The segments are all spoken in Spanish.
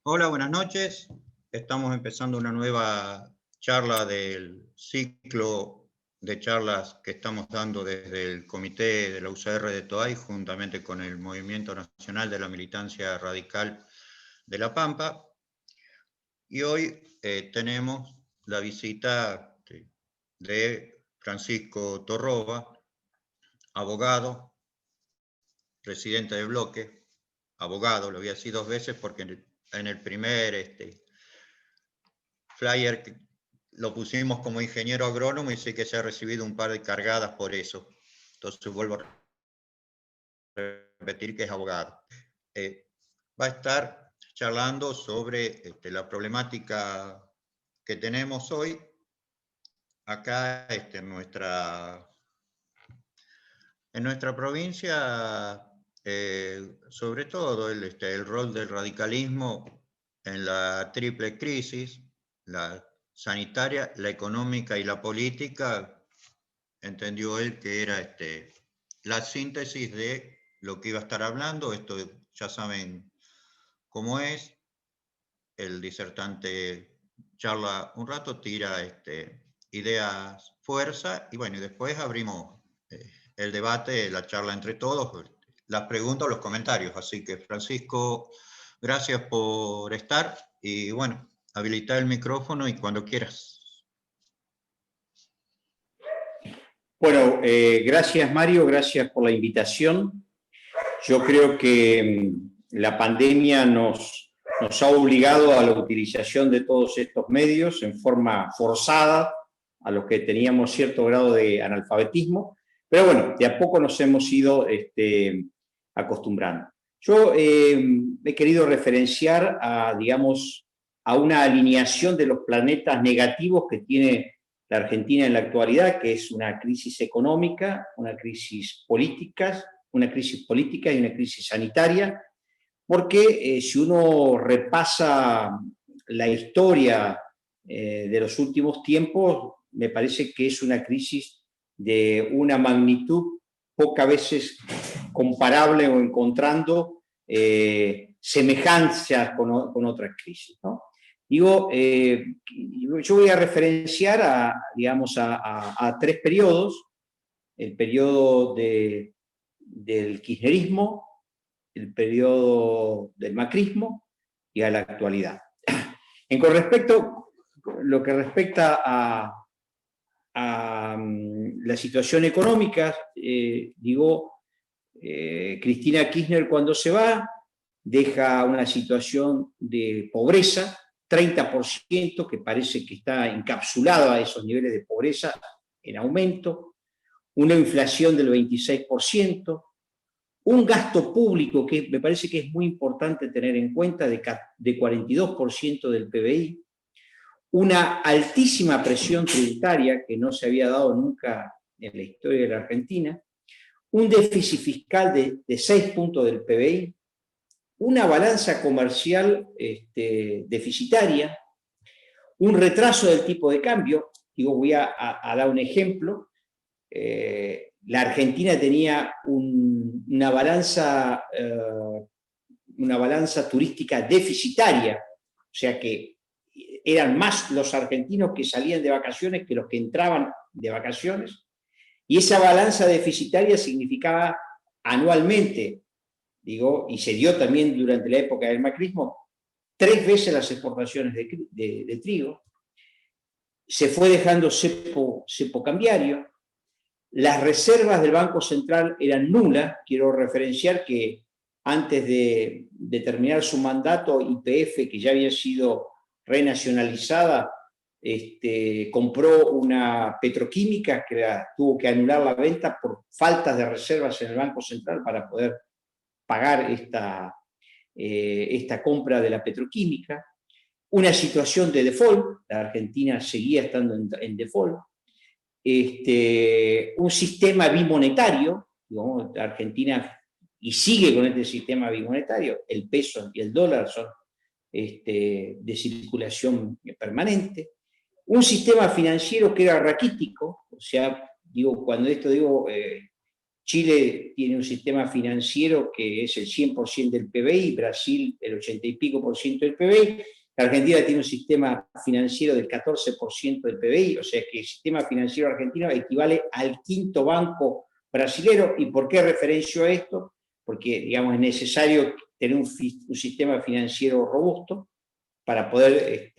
Hola, buenas noches. Estamos empezando una nueva charla del ciclo de charlas que estamos dando desde el comité de la UCR de Toay, juntamente con el Movimiento Nacional de la Militancia Radical de La Pampa. Y hoy tenemos la visita de Francisco Torroba, abogado, presidente de bloque, abogado, lo voy a decir dos veces porque en el primer flyer lo pusimos como ingeniero agrónomo y sé que se ha recibido un par de cargadas por eso. Entonces vuelvo a repetir que es abogado. Va a estar charlando sobre la problemática que tenemos hoy acá en nuestra provincia, sobre todo el rol del radicalismo en la triple crisis, la sanitaria, la económica y la política. Entendió él que era la síntesis de lo que iba a estar hablando. Esto ya saben cómo es. El disertante charla un rato, tira ideas, fuerza, y bueno, y después abrimos el debate, la charla entre todos, las preguntas, los comentarios. Así que, Francisco, gracias por estar y bueno, habilitar el micrófono y cuando quieras. Bueno, gracias Mario, gracias por la invitación. Yo creo que la pandemia nos ha obligado a la utilización de todos estos medios en forma forzada, a los que teníamos cierto grado de analfabetismo, pero bueno, de a poco nos hemos ido acostumbrando. Yo he querido referenciar a, digamos, a una alineación de los planetas negativos que tiene la Argentina en la actualidad, que es una crisis económica, una crisis política y una crisis sanitaria, porque si uno repasa la historia de los últimos tiempos, me parece que es una crisis de una magnitud pocas veces comparable o encontrando semejanzas con otras crisis, ¿no? Digo, yo voy a referenciar digamos, a tres periodos: el periodo del kirchnerismo, el periodo del macrismo y a la actualidad. Lo que respecta a la situación económica, Cristina Kirchner, cuando se va, deja una situación de pobreza, 30%, que parece que está encapsulado a esos niveles de pobreza en aumento, una inflación del 26%, un gasto público que me parece que es muy importante tener en cuenta de 42% del PBI, una altísima presión tributaria que no se había dado nunca en la historia de la Argentina, un déficit fiscal de 6 puntos del PBI, una balanza comercial deficitaria, un retraso del tipo de cambio. Voy a dar un ejemplo. La Argentina tenía una balanza turística deficitaria, o sea que eran más los argentinos que salían de vacaciones que los que entraban de vacaciones, y esa balanza deficitaria significaba anualmente, y se dio también durante la época del macrismo, 3 veces las exportaciones de trigo. Se fue dejando cepo cambiario. Las reservas del Banco Central eran nulas. Quiero referenciar que antes de terminar su mandato, YPF, que ya había sido renacionalizada, compró una petroquímica que tuvo que anular la venta por faltas de reservas en el Banco Central para poder pagar esta compra de la petroquímica. Una situación de default, la Argentina seguía estando en default. Un sistema bimonetario, digamos, la Argentina, y sigue con este sistema bimonetario, el peso y el dólar son de circulación permanente, un sistema financiero que era raquítico, o sea, cuando esto digo Chile tiene un sistema financiero que es el 100% del PBI, Brasil el 80 y pico por ciento del PBI, la Argentina tiene un sistema financiero del 14% del PBI, o sea que el sistema financiero argentino equivale al quinto banco brasilero. ¿Y por qué referencio a esto? Porque, digamos, es necesario tener un sistema financiero robusto para poder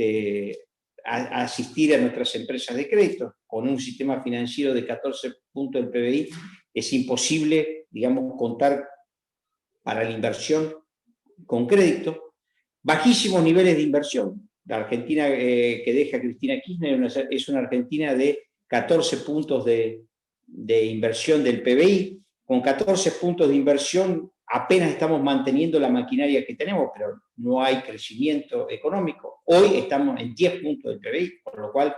asistir a nuestras empresas de crédito. Con un sistema financiero de 14 puntos del PBI es imposible, digamos, contar para la inversión con crédito. Bajísimos niveles de inversión. La Argentina que deja Cristina Kirchner es una Argentina de 14 puntos de inversión del PBI. Con 14 puntos de inversión apenas estamos manteniendo la maquinaria que tenemos, pero no hay crecimiento económico. Hoy estamos en 10 puntos del PBI, por lo cual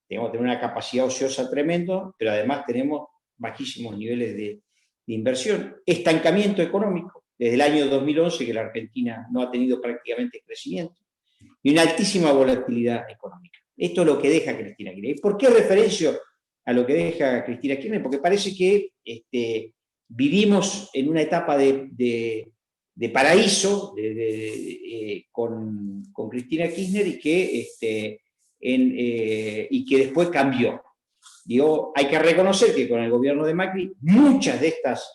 tenemos que tener una capacidad ociosa tremenda, pero además tenemos bajísimos niveles de inversión. Estancamiento económico. Desde el año 2011 que la Argentina no ha tenido prácticamente crecimiento. Y una altísima volatilidad económica. Esto es lo que deja Cristina Kirchner. ¿Por qué referencio a lo que deja Cristina Kirchner? Porque parece que vivimos en una etapa de paraíso con Cristina Kirchner y que después cambió. Digo, hay que reconocer que con el gobierno de Macri muchas de estas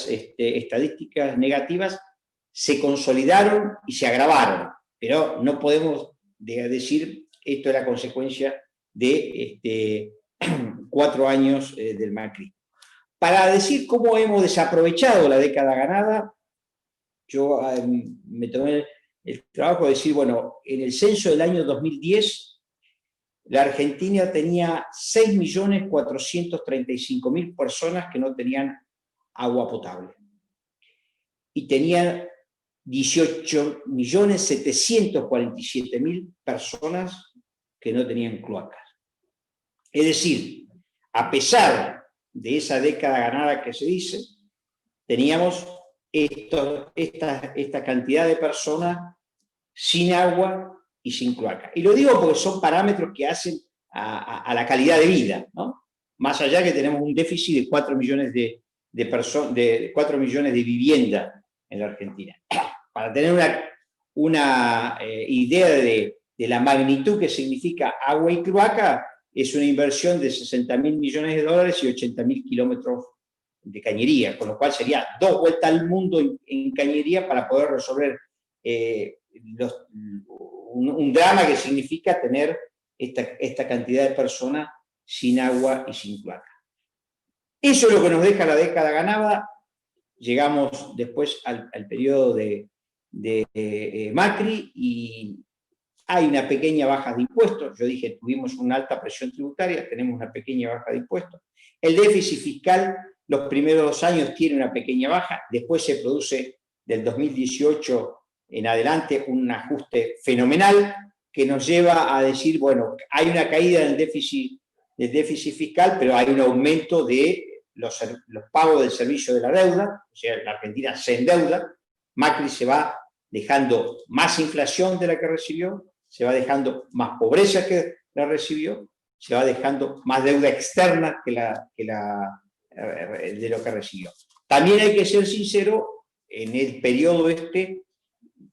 estadísticas negativas se consolidaron y se agravaron, pero no podemos decir esto es la consecuencia de 4 años del Macri. Para decir cómo hemos desaprovechado la década ganada, yo me tomé el trabajo de decir, bueno, en el censo del año 2010, la Argentina tenía 6.435.000 personas que no tenían agua potable. Y tenía 18.747.000 personas que no tenían cloacas. Es decir, a pesar de esa década ganada que se dice, teníamos esta cantidad de personas sin agua y sin cloaca. Y lo digo porque son parámetros que hacen a la calidad de vida, ¿no? Más allá que tenemos un déficit de 4 millones de 4 millones de viviendas en la Argentina. Para tener una idea de la magnitud que significa agua y cloaca, es una inversión de 60.000 millones de dólares y 80.000 kilómetros de cañería, con lo cual sería 2 vueltas al mundo en cañería para poder resolver un drama que significa tener esta cantidad de personas sin agua y sin cloaca. Eso es lo que nos deja la década ganada. Llegamos después al periodo de Macri y hay una pequeña baja de impuestos. Yo dije, tuvimos una alta presión tributaria, tenemos una pequeña baja de impuestos. El déficit fiscal, los primeros 2 años tiene una pequeña baja, después se produce del 2018 en adelante un ajuste fenomenal que nos lleva a decir, bueno, hay una caída del déficit fiscal, pero hay un aumento de los pagos del servicio de la deuda, o sea, la Argentina se endeuda, Macri se va dejando más inflación de la que recibió, se va dejando más pobreza que la recibió, se va dejando más deuda externa de lo que recibió. También hay que ser sincero, en el periodo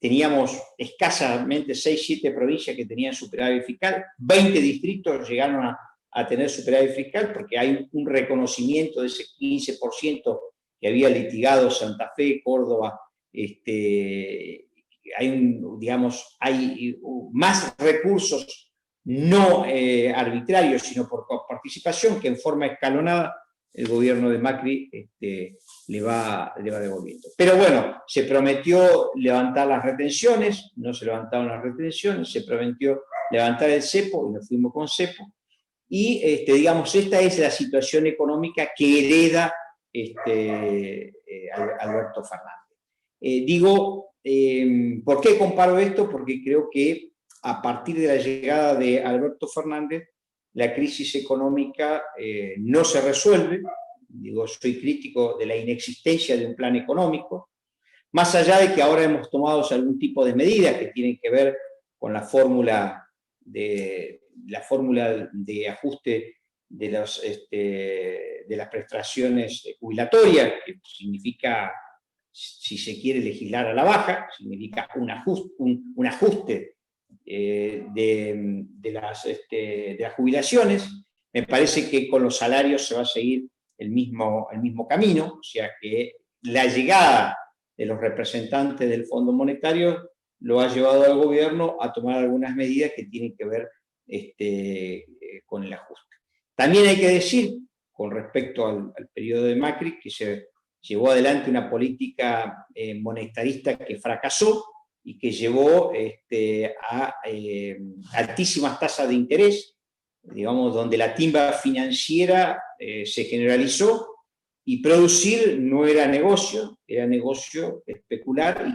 teníamos escasamente 6-7 provincias que tenían superávit fiscal, 20 distritos llegaron a tener superávit fiscal porque hay un reconocimiento de ese 15% que había litigado Santa Fe, Córdoba, hay más recursos no arbitrarios, sino por participación, que en forma escalonada el gobierno de Macri le va devolviendo. Pero bueno, se prometió levantar las retenciones, no se levantaron las retenciones, se prometió levantar el cepo, y nos fuimos con cepo, y digamos, esta es la situación económica que hereda Alberto Fernández. ¿Por qué comparo esto? Porque creo que a partir de la llegada de Alberto Fernández, la crisis económica no se resuelve. Soy crítico de la inexistencia de un plan económico, más allá de que ahora hemos tomado algún tipo de medidas que tienen que ver con la fórmula de ajuste de las prestaciones jubilatorias, que significa, si se quiere, legislar a la baja, significa un ajuste de las jubilaciones. Me parece que con los salarios se va a seguir el mismo camino, o sea que la llegada de los representantes del Fondo Monetario lo ha llevado al gobierno a tomar algunas medidas que tienen que ver con el ajuste. También hay que decir, con respecto al periodo de Macri, que se llevó adelante una política monetarista que fracasó y que llevó a altísimas tasas de interés, digamos, donde la timba financiera se generalizó y producir no era negocio especular, y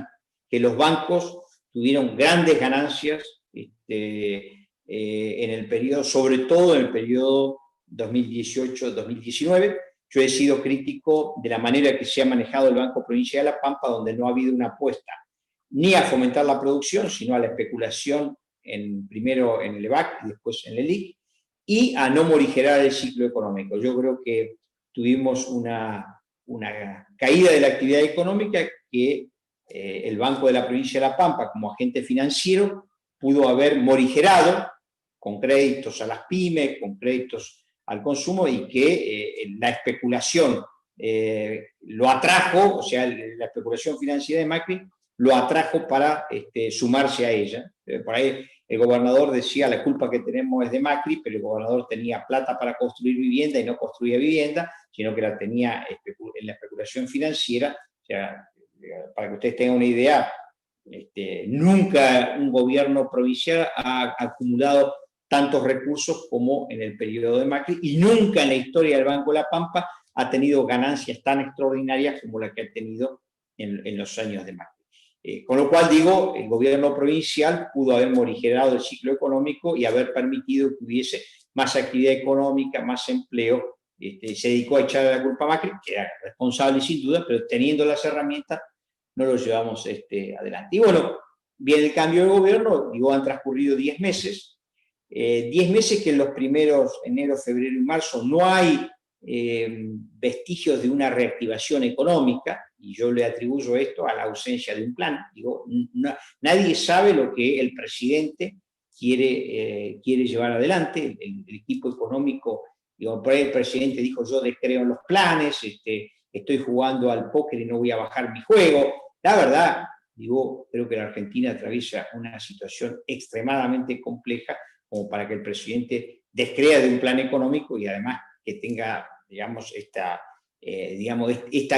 que los bancos tuvieron grandes ganancias en el periodo, sobre todo en el periodo 2018-2019. Yo he sido crítico de la manera que se ha manejado el Banco Provincia de La Pampa, donde no ha habido una apuesta ni a fomentar la producción, sino a la especulación, primero en el EVAC y después en el ELIC, y a no morigerar el ciclo económico. Yo creo que tuvimos una caída de la actividad económica que el Banco de la Provincia de La Pampa, como agente financiero, pudo haber morigerado con créditos a las pymes, con créditos al consumo, y que la especulación lo atrajo, o sea, la especulación financiera de Macri lo atrajo para sumarse a ella. Por ahí el gobernador decía, la culpa que tenemos es de Macri, pero el gobernador tenía plata para construir vivienda y no construía vivienda, sino que la tenía en la especulación financiera. O sea, para que ustedes tengan una idea, nunca un gobierno provincial ha acumulado tantos recursos como en el periodo de Macri, y nunca en la historia del Banco de la Pampa ha tenido ganancias tan extraordinarias como la que ha tenido en los años de Macri. Con lo cual digo, el gobierno provincial pudo haber morigerado el ciclo económico y haber permitido que hubiese más actividad económica, más empleo. Se dedicó a echar la culpa a Macri, que era responsable sin duda, pero teniendo las herramientas no lo llevamos adelante. Y bueno, viene el cambio de gobierno, digo, han transcurrido 10 meses, 10 meses que en los primeros enero, febrero y marzo no hay vestigios de una reactivación económica, y yo le atribuyo esto a la ausencia de un plan. Digo, nadie sabe lo que el presidente quiere llevar adelante. El equipo económico, digo, por ahí el presidente dijo, yo descreo en los planes, estoy jugando al póker y no voy a bajar mi juego. La verdad, digo, creo que la Argentina atraviesa una situación extremadamente compleja como para que el presidente descrea de un plan económico y además que tenga, digamos, esta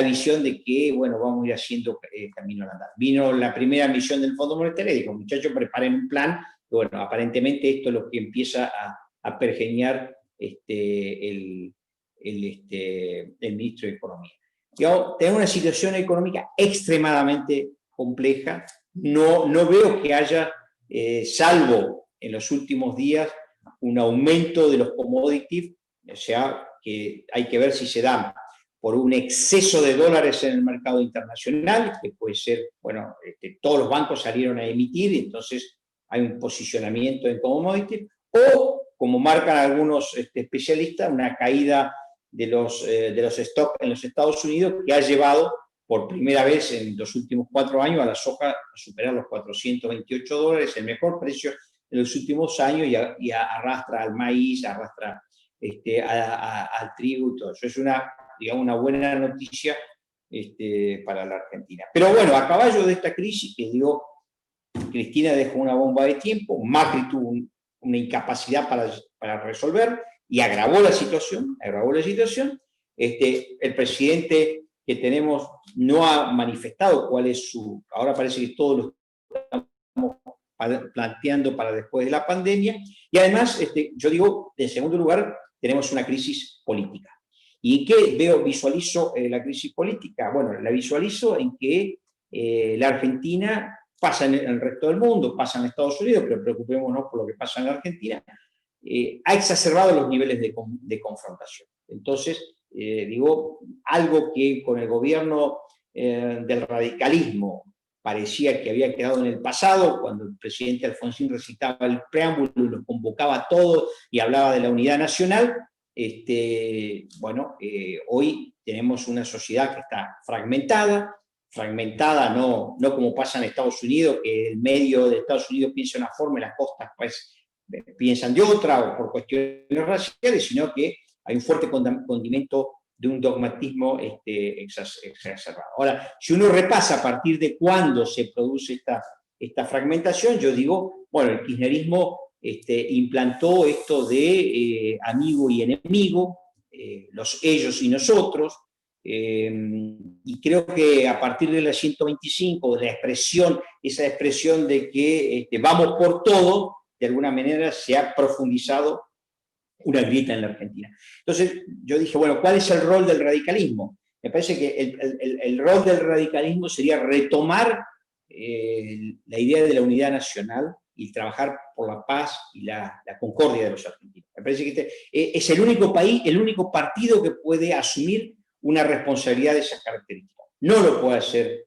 visión de que, bueno, vamos a ir haciendo camino al andar. Vino la primera misión del Fondo Monetario y dijo, muchachos, preparen un plan. Y bueno, aparentemente esto es lo que empieza a pergeñar el ministro de Economía. Digamos, tenemos una situación económica extremadamente compleja. No veo que haya, salvo en los últimos días, un aumento de los commodities, o sea, que hay que ver si se da por un exceso de dólares en el mercado internacional, que puede ser, bueno, todos los bancos salieron a emitir, y entonces hay un posicionamiento en commodities, o, como marcan algunos especialistas, una caída de los stocks en los Estados Unidos, que ha llevado por primera vez en los últimos 4 años a la soja a superar los $428, el mejor precio en los últimos años, y arrastra al maíz, arrastra al trigo y todo eso. Es una buena noticia para la Argentina. Pero bueno, a caballo de esta crisis, que digo, Cristina dejó una bomba de tiempo, Macri tuvo una incapacidad para resolver y agravó la situación. El presidente que tenemos no ha manifestado cuál es ahora parece que todos lo estamos planteando para después de la pandemia, y además, yo digo, en segundo lugar, tenemos una crisis política. ¿Y en qué visualizo la crisis política? Bueno, la visualizo en que la Argentina pasa en el resto del mundo, pasa en Estados Unidos, pero preocupémonos por lo que pasa en la Argentina, ha exacerbado los niveles de confrontación. Entonces, digo, algo que con el gobierno del radicalismo parecía que había quedado en el pasado, cuando el presidente Alfonsín recitaba el preámbulo y los convocaba a todos y hablaba de la unidad nacional, bueno, hoy tenemos una sociedad que está fragmentada no como pasa en Estados Unidos, que el medio de Estados Unidos piensa de una forma y las costas pues piensan de otra, o por cuestiones raciales, sino que hay un fuerte condimento de un dogmatismo exacerbado. Ahora, si uno repasa a partir de cuándo se produce esta fragmentación, yo digo, bueno, el kirchnerismo implantó esto de amigo y enemigo, los ellos y nosotros, y creo que a partir de la 125, de esa expresión de que vamos por todo, de alguna manera se ha profundizado una grieta en la Argentina. Entonces yo dije, bueno, ¿cuál es el rol del radicalismo? Me parece que el rol del radicalismo sería retomar la idea de la unidad nacional y trabajar por la paz y la concordia de los argentinos. Me parece que es el único país, el único partido que puede asumir una responsabilidad de esas características. No lo puede hacer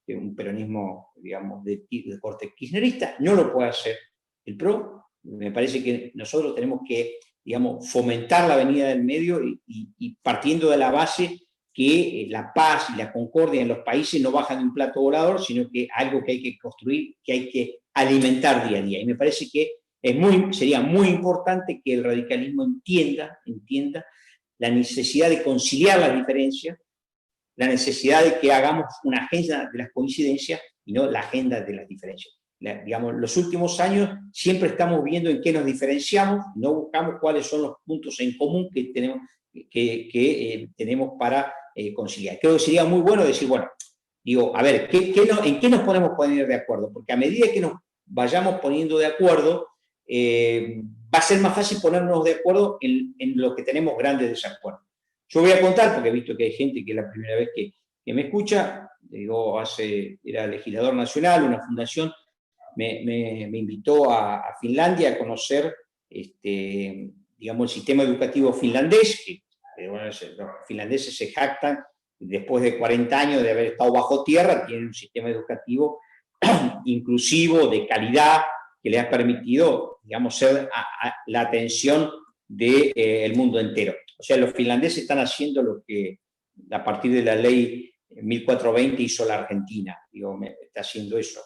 un peronismo, digamos, de corte kirchnerista, no lo puede hacer el PRO. Me parece que nosotros tenemos que, digamos, fomentar la avenida del medio y partiendo de la base que la paz y la concordia en los países no bajan de un plato volador, sino que algo que hay que construir, que hay que alimentar día a día. Y me parece que sería muy importante que el radicalismo entienda la necesidad de conciliar las diferencias, la necesidad de que hagamos una agenda de las coincidencias y no la agenda de las diferencias. Digamos, los últimos años siempre estamos viendo en qué nos diferenciamos, no buscamos cuáles son los puntos en común que tenemos para conciliar. Creo que sería muy bueno decir, bueno, digo, a ver, ¿en qué nos podemos poner de acuerdo? Porque a medida que nos vayamos poniendo de acuerdo, va a ser más fácil ponernos de acuerdo en lo que tenemos grandes desacuerdos. Yo voy a contar, porque he visto que hay gente que es la primera vez que me escucha, digo, era legislador nacional, una fundación, me invitó a Finlandia a conocer, digamos, el sistema educativo finlandés, que bueno, los finlandeses se jactan, después de 40 años de haber estado bajo tierra, tienen un sistema educativo inclusivo, de calidad, que le ha permitido, digamos, ser la atención del mundo entero. O sea, los finlandeses están haciendo lo que a partir de la ley 1420 hizo la Argentina, digo, está haciendo eso.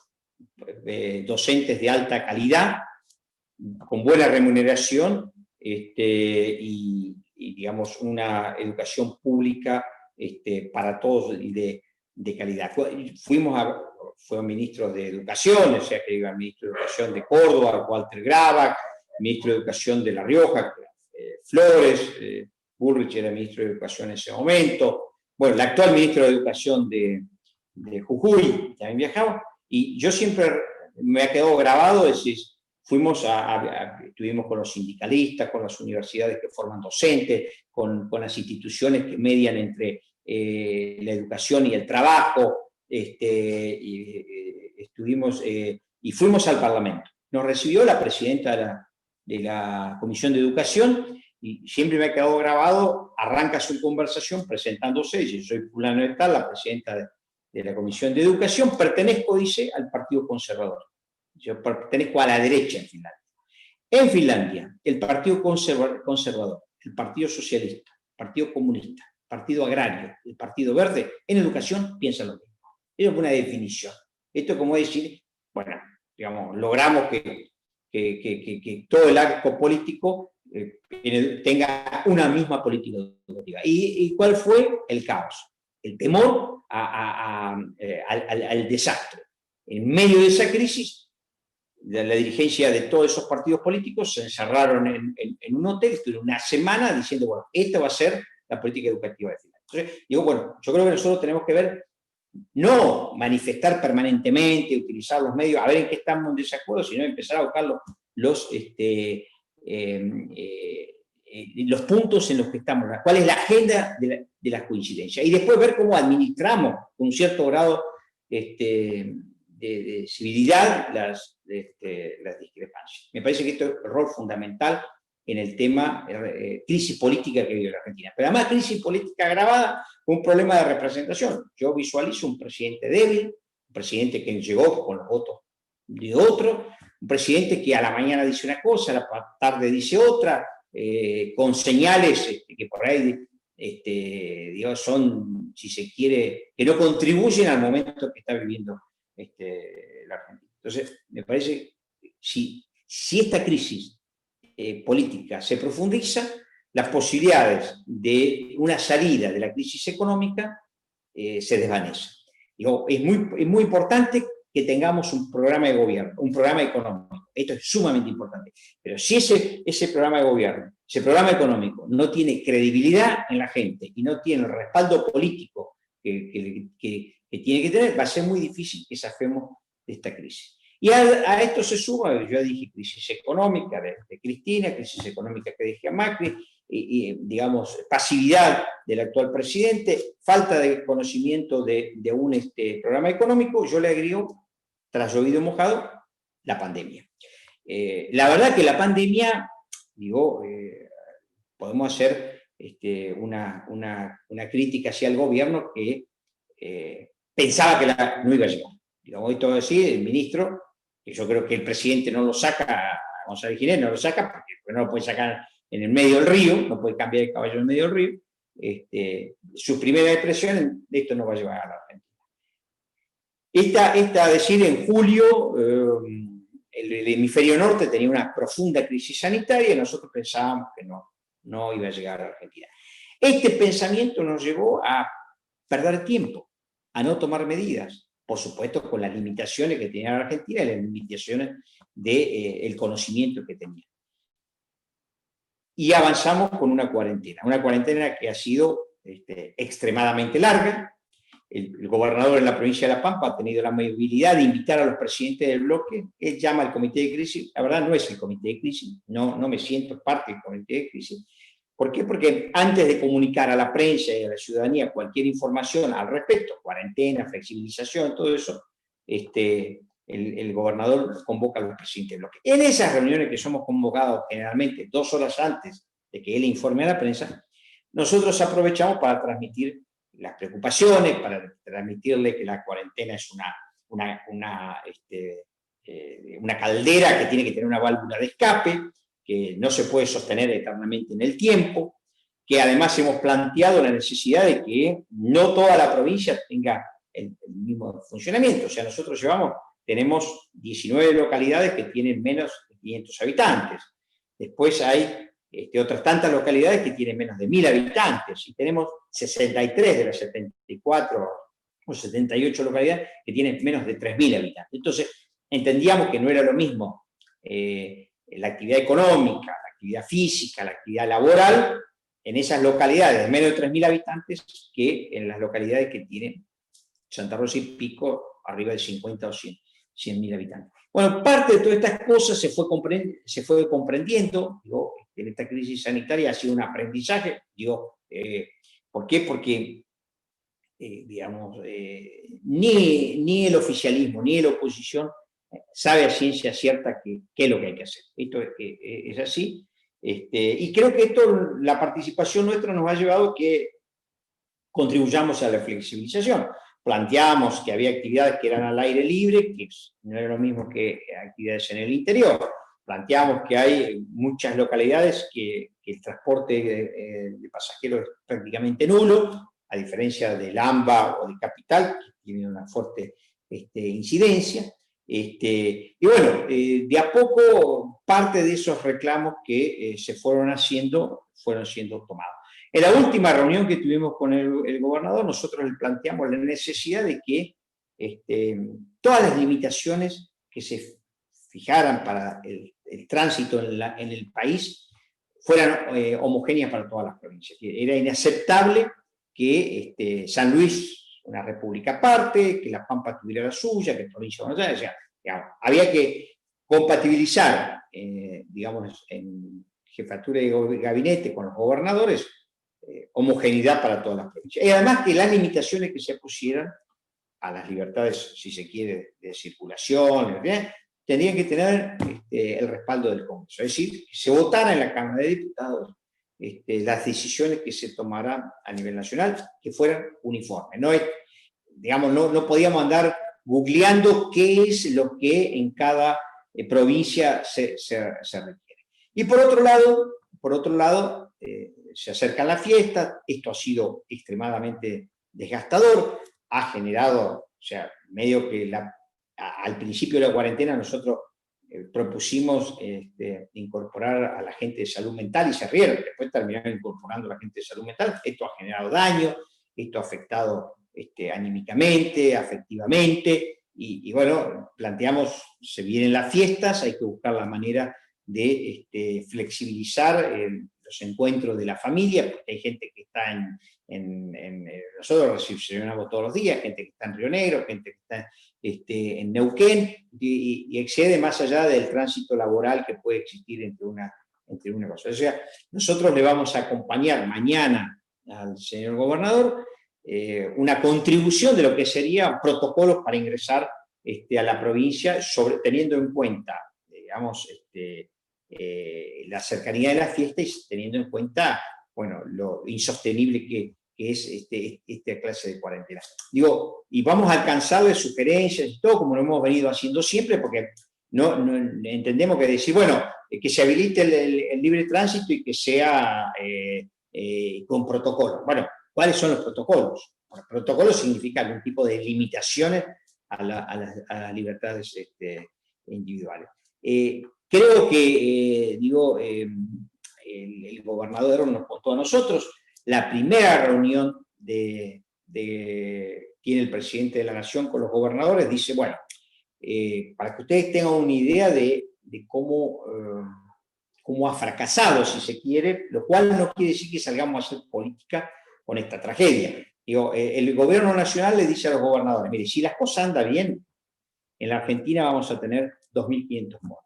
Docentes de alta calidad, con buena remuneración y digamos, una educación pública para todos y de calidad. Fue ministro de Educación, o sea que iba el ministro de Educación de Córdoba, Walter Grabac, ministro de Educación de La Rioja, Flores, Bullrich era ministro de Educación en ese momento, bueno, el actual ministro de Educación de Jujuy también viajaba, y yo siempre me ha quedado grabado, es decir, estuvimos con los sindicalistas, con las universidades que forman docentes, con las instituciones que median entre la educación y el trabajo, y fuimos al Parlamento. Nos recibió la presidenta de la Comisión de Educación y siempre me ha quedado grabado, arranca su conversación presentándose, yo soy fulano de tal, la presidenta de la Comisión de Educación, pertenezco, dice, al Partido Conservador. Yo pertenezco a la derecha en Finlandia. En Finlandia, el Partido Conservador, el Partido Socialista, el Partido Comunista, el Partido Agrario, el Partido Verde, en educación piensan lo mismo. Es una definición. Esto es como decir, bueno, digamos, logramos que todo el arco político tenga una misma política educativa. ¿Y cuál fue el caos? El temor al desastre. En medio de esa crisis, la dirigencia de todos esos partidos políticos se encerraron en un hotel, estuvieron una semana diciendo, bueno, esta va a ser la política educativa de Finlandia. Entonces, digo, bueno, yo creo que nosotros tenemos que ver, no manifestar permanentemente, utilizar los medios, a ver en qué estamos en desacuerdo, sino empezar a buscar los puntos en los que estamos, cuál es la agenda de las coincidencias, y después ver cómo administramos con un cierto grado de civilidad las discrepancias. Me parece que esto es un rol fundamental en el tema crisis política que vive la Argentina. Pero además crisis política agravada con un problema de representación. Yo visualizo un presidente débil, un presidente que llegó con los votos de otro, un presidente que a la mañana dice una cosa, a la tarde dice otra, con señales que por ahí digamos, son, si se quiere, que no contribuyen al momento que está viviendo la Argentina. Entonces, me parece que si esta crisis política se profundiza, las posibilidades de una salida de la crisis económica se desvanecen. Digo, es muy importante que tengamos un programa de gobierno, un programa económico. Esto es sumamente importante. Pero si ese programa de gobierno, ese programa económico no tiene credibilidad en la gente y no tiene el respaldo político que tiene que tener, va a ser muy difícil que zafemos de esta crisis. Y a esto se suma, yo dije, crisis económica de Cristina, crisis económica que dejé a Macri, y digamos, pasividad del actual presidente, falta de conocimiento de un programa económico. Yo le agrego, tras llovido mojado, la pandemia. La verdad que la pandemia, digo, podemos hacer una crítica hacia el gobierno que pensaba que no iba a llegar. Digamos, hoy todo decir, el ministro, que yo creo que el presidente no lo saca, González Ginés no lo saca, porque no lo puede sacar en el medio del río, no puede cambiar el caballo en el medio del río. Su primera expresión, esto no va a llevar a la Argentina. Decir, en julio, el hemisferio norte tenía una profunda crisis sanitaria y nosotros pensábamos que no iba a llegar a la Argentina. Este pensamiento nos llevó a perder tiempo, a no tomar medidas, por supuesto con las limitaciones que tenía la Argentina y las limitaciones del conocimiento que tenía. Y avanzamos con una cuarentena que ha sido extremadamente larga. El gobernador en la provincia de La Pampa ha tenido la movilidad de invitar a los presidentes del bloque. Él llama al comité de crisis. La verdad no es el comité de crisis, no me siento parte del comité de crisis. ¿Por qué? Porque antes de comunicar a la prensa y a la ciudadanía cualquier información al respecto, cuarentena, flexibilización, todo eso, el gobernador convoca a los presidentes del bloque. En esas reuniones que somos convocados generalmente 2 horas antes de que él informe a la prensa, nosotros aprovechamos para transmitir las preocupaciones, para transmitirle que la cuarentena es una caldera que tiene que tener una válvula de escape, que no se puede sostener eternamente en el tiempo, que además hemos planteado la necesidad de que no toda la provincia tenga el mismo funcionamiento. O sea, nosotros tenemos 19 localidades que tienen menos de 500 habitantes. Después hay otras tantas localidades que tienen menos de 1000 habitantes. Y tenemos 63 de las 74 o 78 localidades que tienen menos de 3000 habitantes. Entonces, entendíamos que no era lo mismo la actividad económica, la actividad física, la actividad laboral en esas localidades de menos de 3000 habitantes que en las localidades que tienen Santa Rosa y Pico arriba de 50 o 100.000 habitantes. Bueno, parte de todas estas cosas se fue comprendiendo. Digo, en esta crisis sanitaria ha sido un aprendizaje. Digo, ¿por qué? Porque, digamos, ni el oficialismo ni la oposición sabe a ciencia cierta qué es lo que hay que hacer. Esto es así. Y creo que la participación nuestra nos ha llevado a que contribuyamos a la flexibilización. Planteamos que había actividades que eran al aire libre, que no era lo mismo que actividades en el interior. Planteamos que hay muchas localidades que el transporte de pasajeros es prácticamente nulo, a diferencia del AMBA o de Capital, que tiene una fuerte incidencia. Y bueno, de a poco parte de esos reclamos que se fueron siendo tomados. En la última reunión que tuvimos con el gobernador, nosotros le planteamos la necesidad de que todas las limitaciones que se fijaran para el tránsito en el país fueran homogéneas para todas las provincias. Era inaceptable que San Luis, una república aparte, que La Pampa tuviera la suya, que provincia de Buenos Aires, o sea, digamos, había que compatibilizar, digamos, en jefatura de gabinete con los gobernadores, homogeneidad para todas las provincias. Y además que las limitaciones que se pusieran a las libertades, si se quiere, de circulación, tendrían que tener el respaldo del Congreso. Es decir, que se votara en la Cámara de Diputados las decisiones que se tomaran a nivel nacional, que fueran uniformes. No podíamos andar googleando qué es lo que en cada provincia se requiere. Y por otro lado, por otro lado, se acercan las fiestas, esto ha sido extremadamente desgastador, ha generado, o sea, medio que al principio de la cuarentena nosotros propusimos incorporar a la gente de salud mental y se rieron, después terminaron incorporando a la gente de salud mental. Esto ha generado daño, esto ha afectado anímicamente, afectivamente, y bueno, planteamos, se vienen las fiestas, hay que buscar la manera de flexibilizar los encuentros de la familia, porque hay gente que está nosotros recepcionamos todos los días, gente que está en Río Negro, gente que está en Neuquén, y excede más allá del tránsito laboral que puede existir entre una cosa. O sea, nosotros le vamos a acompañar mañana al señor gobernador una contribución de lo que serían protocolos para ingresar a la provincia, teniendo en cuenta, digamos, la cercanía de la fiesta y teniendo en cuenta, bueno, lo insostenible que es esta clase de cuarentena. Digo, y vamos a alcanzarle sugerencias y todo, como lo hemos venido haciendo siempre, porque no entendemos que decir, bueno, que se habilite el libre tránsito y que sea con protocolo. Bueno, ¿cuáles son los protocolos? Bueno, protocolos significan un tipo de limitaciones a las libertades individuales. Creo que, el gobernador nos contó a nosotros, la primera reunión que tiene el presidente de la Nación con los gobernadores, dice, bueno, para que ustedes tengan una idea de cómo ha fracasado, si se quiere, lo cual no quiere decir que salgamos a hacer política con esta tragedia. Digo, el gobierno nacional le dice a los gobernadores, mire, si las cosas andan bien, en la Argentina vamos a tener 2.500 muertos.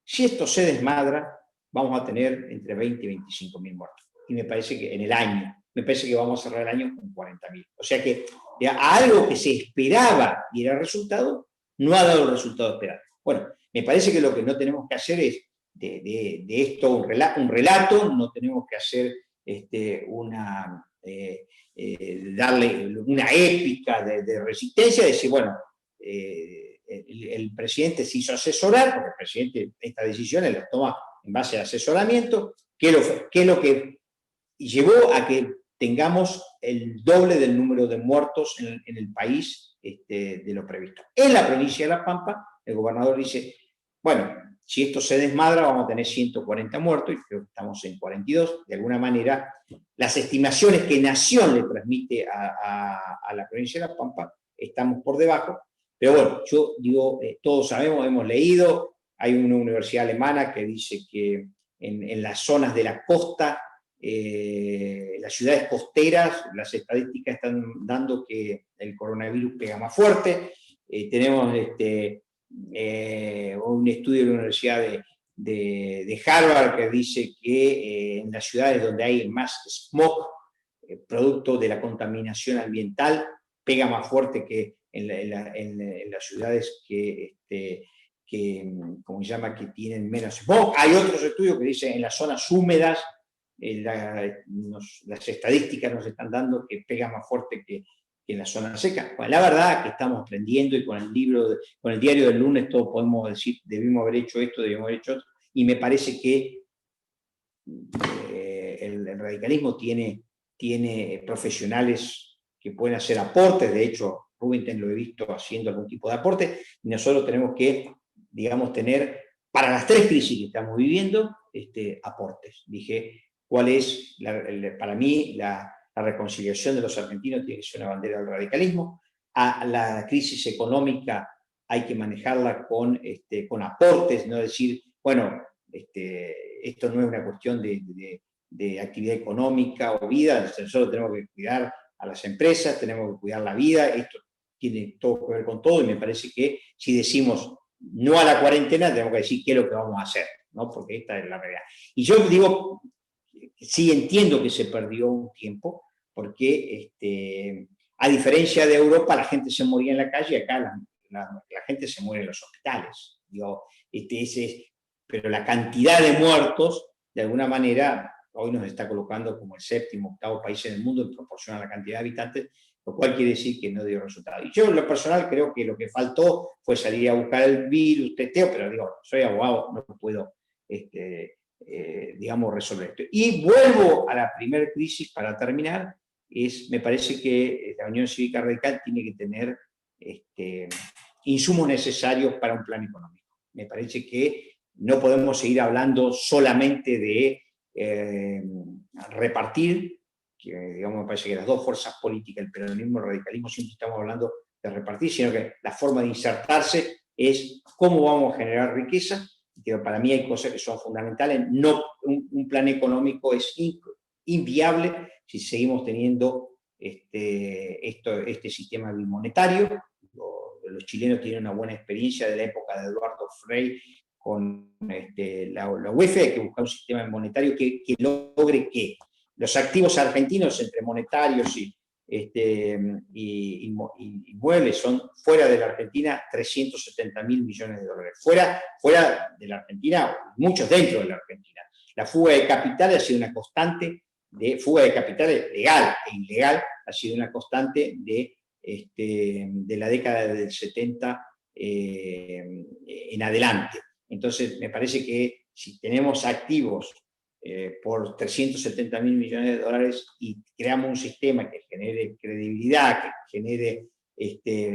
Si esto se desmadra, vamos a tener entre 20 y 25.000 muertos. Y me parece que en el año, me parece que vamos a cerrar el año con 40.000. O sea que a algo que se esperaba y era resultado, no ha dado el resultado esperado. Bueno, me parece que lo que no tenemos que hacer es de esto un relato, no tenemos que hacer darle una épica de resistencia, decir, bueno, el presidente se hizo asesorar, porque el presidente estas decisiones las toma en base al asesoramiento, que es lo que llevó a que tengamos el doble del número de muertos en el país de lo previsto. En la provincia de La Pampa, el gobernador dice, bueno, si esto se desmadra vamos a tener 140 muertos, y creo que estamos en 42. De alguna manera, las estimaciones que Nación le transmite a la provincia de La Pampa, estamos por debajo. Pero bueno, yo digo, todos sabemos, hemos leído, hay una universidad alemana que dice que en las zonas de la costa, las ciudades costeras, las estadísticas están dando que el coronavirus pega más fuerte. Tenemos un estudio de la Universidad de Harvard que dice que en las ciudades donde hay más smog, producto de la contaminación ambiental, pega más fuerte que en las ciudades que como se llama, que tienen menos smog. Hay otros estudios que dicen en las zonas húmedas, las estadísticas nos están dando que pega más fuerte que en la zona seca. Bueno, la verdad que estamos aprendiendo, y con el diario del lunes todos podemos decir, debimos haber hecho esto, debimos haber hecho otro, y me parece que el radicalismo tiene profesionales que pueden hacer aportes. De hecho, Rubinstein lo he visto haciendo algún tipo de aporte, y nosotros tenemos que, digamos, tener, para las tres crisis que estamos viviendo, aportes. Dije, ¿cuál es, para mí, la reconciliación de los argentinos? Tiene que ser una bandera del radicalismo. A la crisis económica hay que manejarla con aportes, no decir, bueno, esto no es una cuestión de actividad económica o vida, nosotros tenemos que cuidar a las empresas, tenemos que cuidar la vida, esto tiene todo que ver con todo, y me parece que si decimos no a la cuarentena, tenemos que decir qué es lo que vamos a hacer, ¿no? Porque esta es la realidad. Y yo digo, sí entiendo que se perdió un tiempo, porque a diferencia de Europa, la gente se moría en la calle, acá la gente se muere en los hospitales. Digo, pero la cantidad de muertos, de alguna manera, hoy nos está colocando como el séptimo, octavo país en el mundo en proporción a la cantidad de habitantes, lo cual quiere decir que no dio resultado. Y yo, en lo personal, creo que lo que faltó fue salir a buscar el virus, testeo, pero digo, soy abogado, no puedo digamos, resolver esto. Y vuelvo a la primera crisis para terminar, me parece que la Unión Cívica Radical tiene que tener insumos necesarios para un plan económico. Me parece que no podemos seguir hablando solamente de repartir, que digamos, me parece que las dos fuerzas políticas, el peronismo y el radicalismo, siempre estamos hablando de repartir, sino que la forma de insertarse es cómo vamos a generar riqueza. Que para mí hay cosas que son fundamentales. No, un plan económico es inviable si seguimos teniendo este sistema bimonetario. Los chilenos tienen una buena experiencia de la época de Eduardo Frei con la UEF, hay que buscar un sistema monetario que logre que los activos argentinos entre monetarios y inmuebles son fuera de la Argentina 370.000 millones de dólares. Fuera de la Argentina, muchos dentro de la Argentina. La fuga de capitales ha sido una constante, fuga de capitales legal e ilegal, ha sido una constante de la década del 70 en adelante. Entonces, me parece que si tenemos activos por 370.000 millones de dólares y creamos un sistema que genere credibilidad, que genere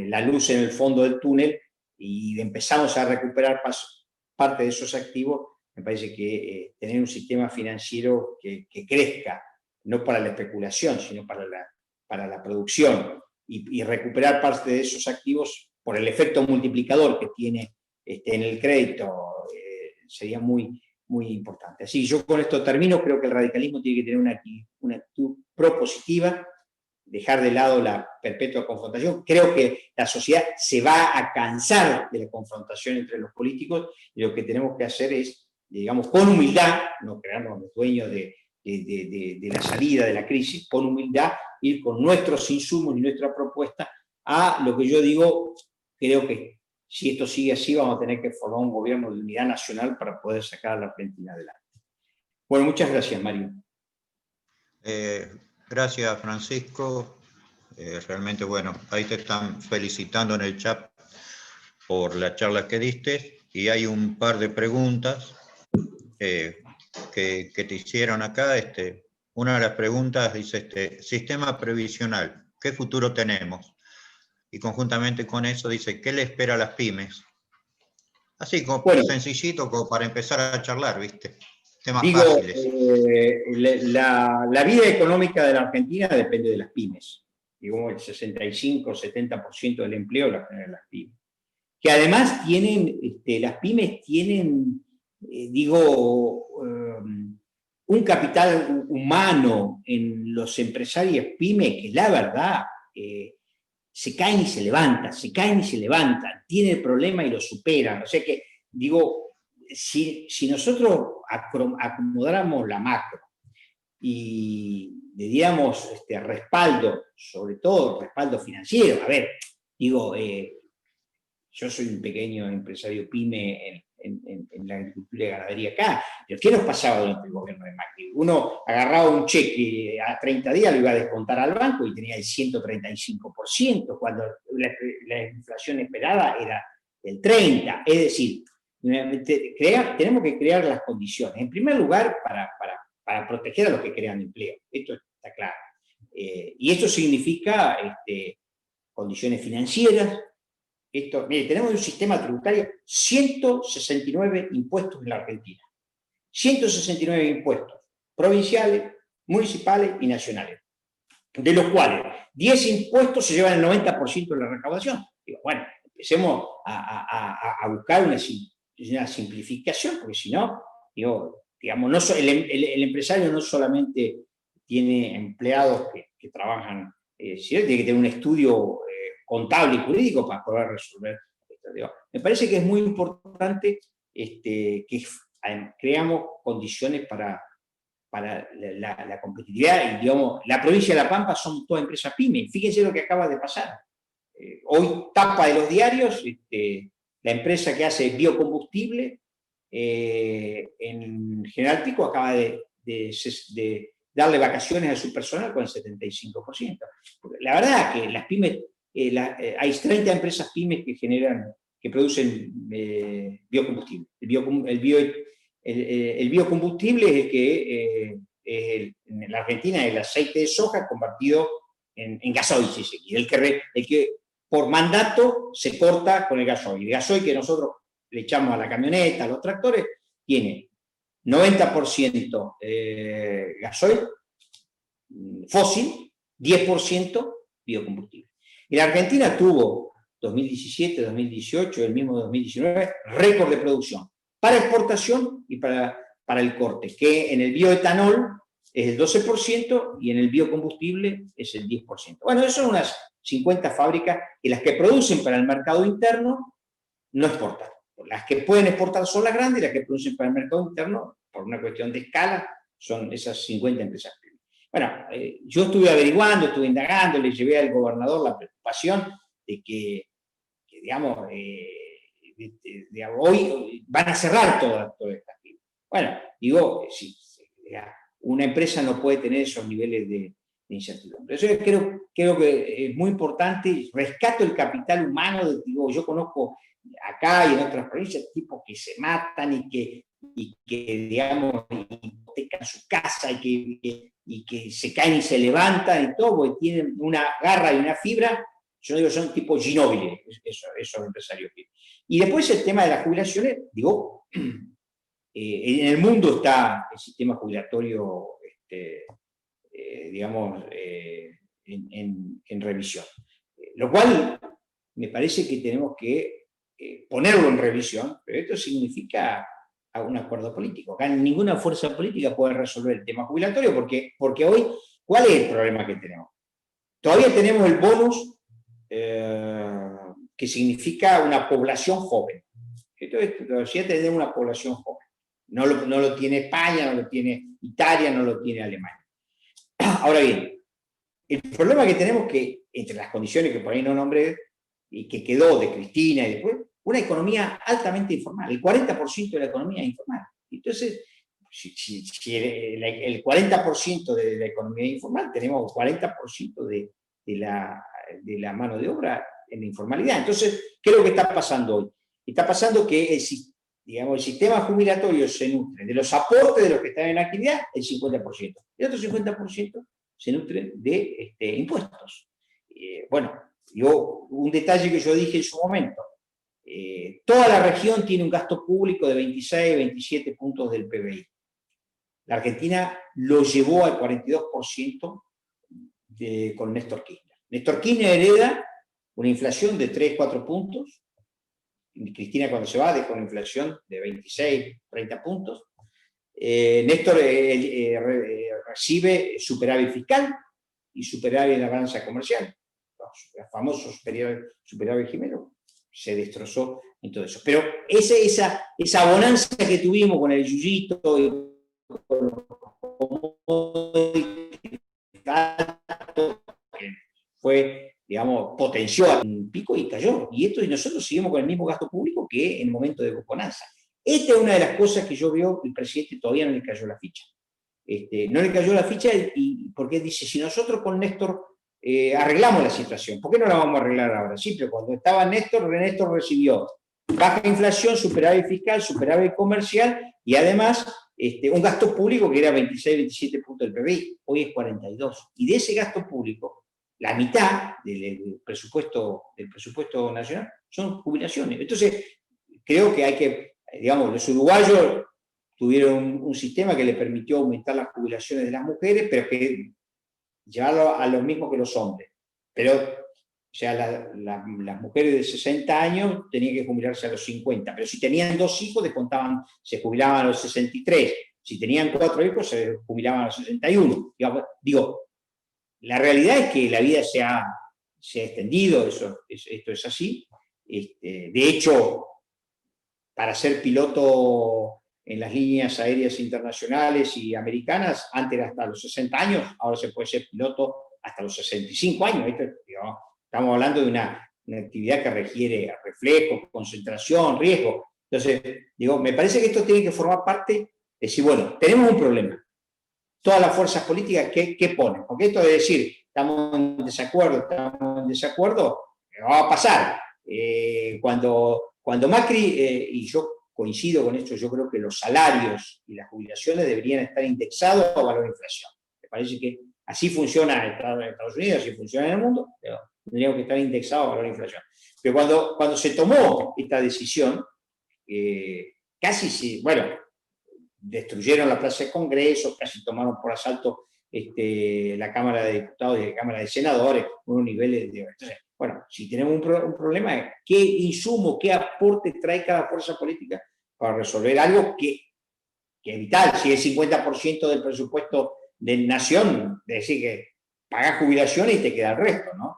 la luz en el fondo del túnel y empezamos a recuperar parte de esos activos, me parece que tener un sistema financiero que crezca, no para la especulación, sino para la producción, y recuperar parte de esos activos por el efecto multiplicador que tiene en el crédito, sería muy, muy importante. Así, yo con esto termino. Creo que el radicalismo tiene que tener una actitud propositiva, dejar de lado la perpetua confrontación. Creo que la sociedad se va a cansar de la confrontación entre los políticos, y lo que tenemos que hacer es, digamos, con humildad, no crearnos los dueños de la salida de la crisis, con humildad, ir con nuestros insumos y nuestra propuesta a lo que yo digo. Creo que si esto sigue así, vamos a tener que formar un gobierno de unidad nacional para poder sacar a la Argentina adelante. Bueno, muchas gracias, Mario. Gracias, Francisco. Realmente, bueno, ahí te están felicitando en el chat por la charla que diste, y hay un par de preguntas que te hicieron acá. Una de las preguntas dice, sistema previsional, ¿qué futuro tenemos? Y conjuntamente con eso dice, ¿qué le espera a las pymes? Así, como sencillito, como para empezar a charlar, ¿viste? Temas fáciles. La vida económica de la Argentina depende de las pymes. Digo, el 65-70% del empleo lo generan las pymes. Que además las pymes tienen, un capital humano en los empresarios pymes que la verdad se caen y se levantan, tienen el problema y lo superan. O sea que, si nosotros acomodáramos la macro y le diéramos respaldo, sobre todo respaldo financiero, yo soy un pequeño empresario pyme en la agricultura y ganadería acá, pero ¿qué nos pasaba durante el gobierno de Macri? Uno agarraba un cheque a 30 días, lo iba a descontar al banco y tenía el 135%, cuando la inflación esperada era del 30%. Es decir, tenemos que crear las condiciones, en primer lugar, para proteger a los que crean empleo. Esto está claro. Y esto significa condiciones financieras. Mire, tenemos un sistema tributario, 169 impuestos en la Argentina. 169 impuestos, provinciales, municipales y nacionales. De los cuales 10 impuestos se llevan el 90% de la recaudación. Bueno, empecemos a buscar una simplificación, porque si no, el empresario no solamente tiene empleados que trabajan, sino tiene que tener un estudio contable y jurídico para poder resolver esto. Me parece que es muy importante que creamos condiciones para la competitividad. Y la provincia de La Pampa son todas empresas pymes. Fíjense lo que acaba de pasar. Hoy, tapa de los diarios, la empresa que hace biocombustible en General Pico acaba de darle vacaciones a su personal con el 75%. Porque la verdad que las pymes, hay 30 empresas pymes que producen biocombustible. El biocombustible es el que en la Argentina es el aceite de soja convertido en gasoil, si se quiere, el que por mandato se corta con el gasoil. El gasoil que nosotros le echamos a la camioneta, a los tractores, tiene 90% gasoil fósil, 10% biocombustible. Y la Argentina tuvo 2017, 2018, el mismo 2019, récord de producción para exportación y para el corte, que en el bioetanol es el 12% y en el biocombustible es el 10%. Bueno, eso son unas 50 fábricas y las que producen para el mercado interno no exportan. Las que pueden exportar son las grandes y las que producen para el mercado interno, por una cuestión de escala, son esas 50 empresas. Bueno, yo estuve averiguando, estuve indagando, le llevé al gobernador la preocupación de que digamos, hoy van a cerrar todas estas fibras. Bueno, digo, si una empresa no puede tener esos niveles de incertidumbre. Eso creo que es muy importante. Rescato el capital humano. Digo, yo conozco acá y en otras provincias tipos que se matan y que digamos, hipotecan su casa y que se caen y se levantan y todo, porque tienen una garra y una fibra. Yo digo, son tipo Ginóbili, esos empresarios. Y después el tema de las jubilaciones, digo, en el mundo está el sistema jubilatorio, digamos, en revisión. Lo cual me parece que tenemos que ponerlo en revisión, pero esto significa un acuerdo político. Acá ninguna fuerza política puede resolver el tema jubilatorio porque hoy, ¿cuál es el problema que tenemos? Todavía tenemos el bonus que significa una población joven. Entonces, todavía tenemos una población joven. No lo tiene España, no lo tiene Italia, no lo tiene Alemania. Ahora bien, el problema que tenemos es que, entre las condiciones que por ahí no nombré, y que quedó de Cristina y después, una economía altamente informal. El 40% de la economía es informal. Entonces, si el 40% de la economía es informal, tenemos 40% de la mano de obra en la informalidad. Entonces, ¿qué es lo que está pasando hoy? Está pasando que el sistema jubilatorio se nutre de los aportes de los que están en actividad, el 50%. El otro 50% se nutre de impuestos. Bueno, un detalle que yo dije en su momento, toda la región tiene un gasto público de 26, 27 puntos del PBI. La Argentina lo llevó al 42% con Néstor Kirchner. Néstor Kirchner hereda una inflación de 3, 4 puntos. Cristina cuando se va deja una inflación de 26, 30 puntos. Néstor recibe superávit fiscal y superávit en la balanza comercial. El famoso superávit Jimeno se destrozó en todo eso. Pero esa bonanza que tuvimos con el yuyito y con fue, digamos, potenció un pico y cayó. Y nosotros seguimos con el mismo gasto público que en el momento de bonanza. Esta es una de las cosas que yo veo que el presidente todavía no le cayó la ficha. No le cayó la ficha y porque dice, si nosotros con Néstor arreglamos la situación, ¿por qué no la vamos a arreglar ahora? Sí, pero cuando estaba Néstor recibió baja inflación, superávit fiscal, superávit comercial y además un gasto público que era 26, 27 puntos del PBI, hoy es 42. Y de ese gasto público, la mitad del presupuesto nacional son jubilaciones. Entonces, creo que hay que, digamos, los uruguayos tuvieron un sistema que le permitió aumentar las jubilaciones de las mujeres, pero que llevarlo a lo mismo que los hombres. Pero, o sea, las mujeres de 60 años tenían que jubilarse a los 50, pero si tenían 2 hijos, se jubilaban a los 63. Si tenían 4 hijos, se jubilaban a los 61. Digo, la realidad es que la vida se ha extendido, esto es así. De hecho, para ser piloto en las líneas aéreas internacionales y americanas, antes era hasta los 60 años, ahora se puede ser piloto hasta los 65 años. Estamos hablando de una actividad que requiere reflejo, concentración, riesgo. Entonces, me parece que esto tiene que formar parte de decir, bueno, tenemos un problema. Todas las fuerzas políticas, ¿qué ponen? Porque esto de decir, estamos en desacuerdo, va a pasar. Cuando Macri, y yo coincido con esto, yo creo que los salarios y las jubilaciones deberían estar indexados a valor de inflación. Me parece que así funciona en Estados Unidos, así funciona en el mundo, pero tendríamos que estar indexados a valor de inflación. Pero cuando se tomó esta decisión, casi, bueno, destruyeron la Plaza de Congreso, casi tomaron por asalto la Cámara de Diputados y la Cámara de Senadores, unos niveles de... Entonces, bueno, si tenemos un problema, ¿qué insumo, qué aporte trae cada fuerza política para resolver algo que es vital? Si es 50% del presupuesto de nación, es decir, que pagas jubilación y te queda el resto, ¿no?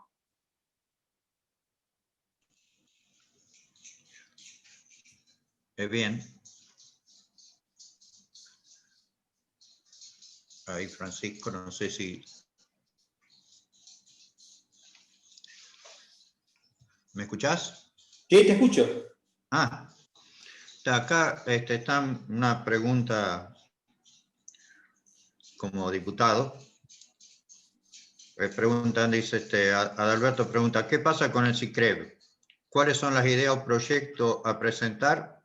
Bien. Ahí, Francisco, no sé si... ¿Me escuchás? Sí, te escucho. Acá está una pregunta como diputado. Preguntan, dice, Adalberto pregunta, ¿qué pasa con el SICREV? ¿Cuáles son las ideas o proyectos a presentar?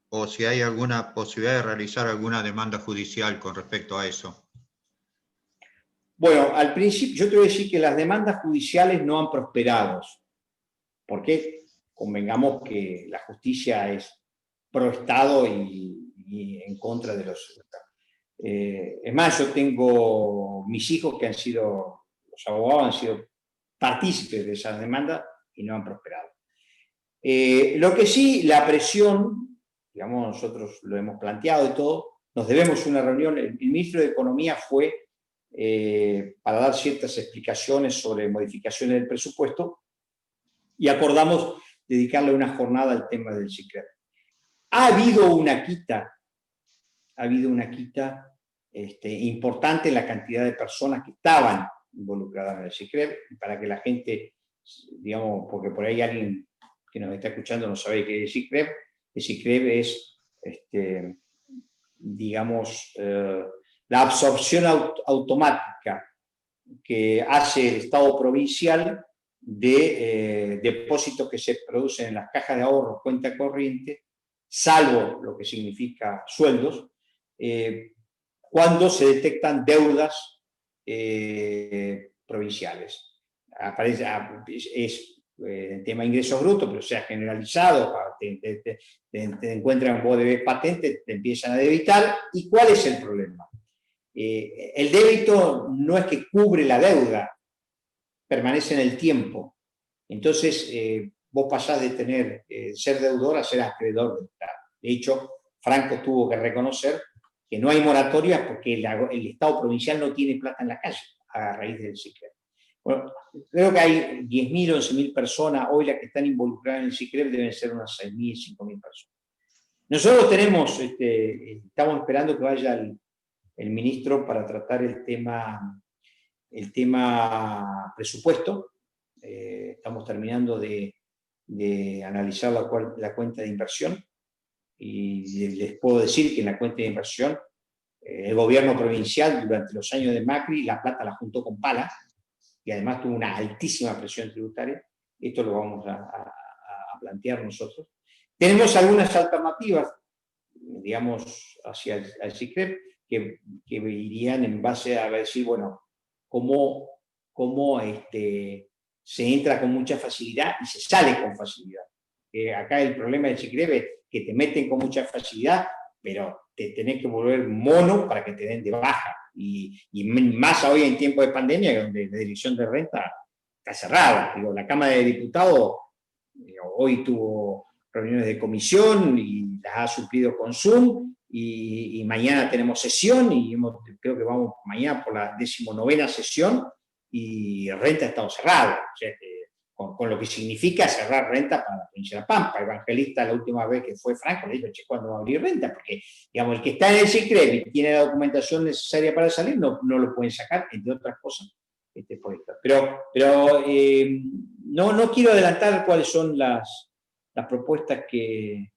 O si hay alguna posibilidad de realizar alguna demanda judicial con respecto a eso. Bueno, al principio yo te voy a decir que las demandas judiciales no han prosperado, porque convengamos que la justicia es pro Estado y en contra de los... es más, yo tengo mis hijos que han sido, los abogados han sido partícipes de esas demandas y no han prosperado. Lo que sí, la presión, digamos, nosotros lo hemos planteado y todo, nos debemos una reunión, el ministro de Economía fue para dar ciertas explicaciones sobre modificaciones del presupuesto y acordamos dedicarle una jornada al tema del SICREV. Ha habido una quita importante en la cantidad de personas que estaban involucradas en el SICREV, para que la gente, digamos, porque por ahí alguien que nos está escuchando no sabe qué es el SICREV es, digamos, la absorción automática que hace el Estado provincial de depósitos que se producen en las cajas de ahorro, cuenta corriente, salvo lo que significa sueldos, cuando se detectan deudas provinciales. Es el tema de ingresos brutos, pero se ha generalizado, te encuentran vos debes patente, te empiezan a debitar. ¿Y cuál es el problema? El débito no es que cubre la deuda, permanece en el tiempo. Entonces, vos pasás de tener, ser deudor a ser acreedor del Estado. De hecho, Franco tuvo que reconocer que no hay moratorias porque el Estado provincial no tiene plata en la calle a raíz del SICREV. Bueno, creo que hay 10.000 o 11.000 personas hoy las que están involucradas en el SICREV, deben ser unas 6.000, 5.000 personas. Nosotros tenemos, estamos esperando que vaya el ministro para tratar el tema presupuesto. Estamos terminando de analizar la cuenta de inversión y les puedo decir que en la cuenta de inversión el gobierno provincial durante los años de Macri la plata la juntó con pala y además tuvo una altísima presión tributaria. Esto lo vamos a plantear nosotros. Tenemos algunas alternativas, digamos, hacia el SICREV que irían en base a decir, bueno, cómo se entra con mucha facilidad y se sale con facilidad. Acá el problema del SICREV es que te meten con mucha facilidad, pero te tenés que volver mono para que te den de baja. Y más hoy en tiempo de pandemia, donde la dirección de renta está cerrada. Digo, la Cámara de Diputados hoy tuvo reuniones de comisión y las ha suplido con Zoom, y mañana tenemos sesión y creo que vamos mañana por la 19ª sesión y renta ha estado cerrado. O sea, con lo que significa cerrar renta para la provincia de La Pampa. Evangelista, la última vez que fue Franco, le dijo, che, ¿cuándo va a abrir renta? Porque, digamos, el que está en el SICREV y tiene la documentación necesaria para salir, no lo pueden sacar, entre otras cosas. Por esto. Pero no quiero adelantar cuáles son las propuestas que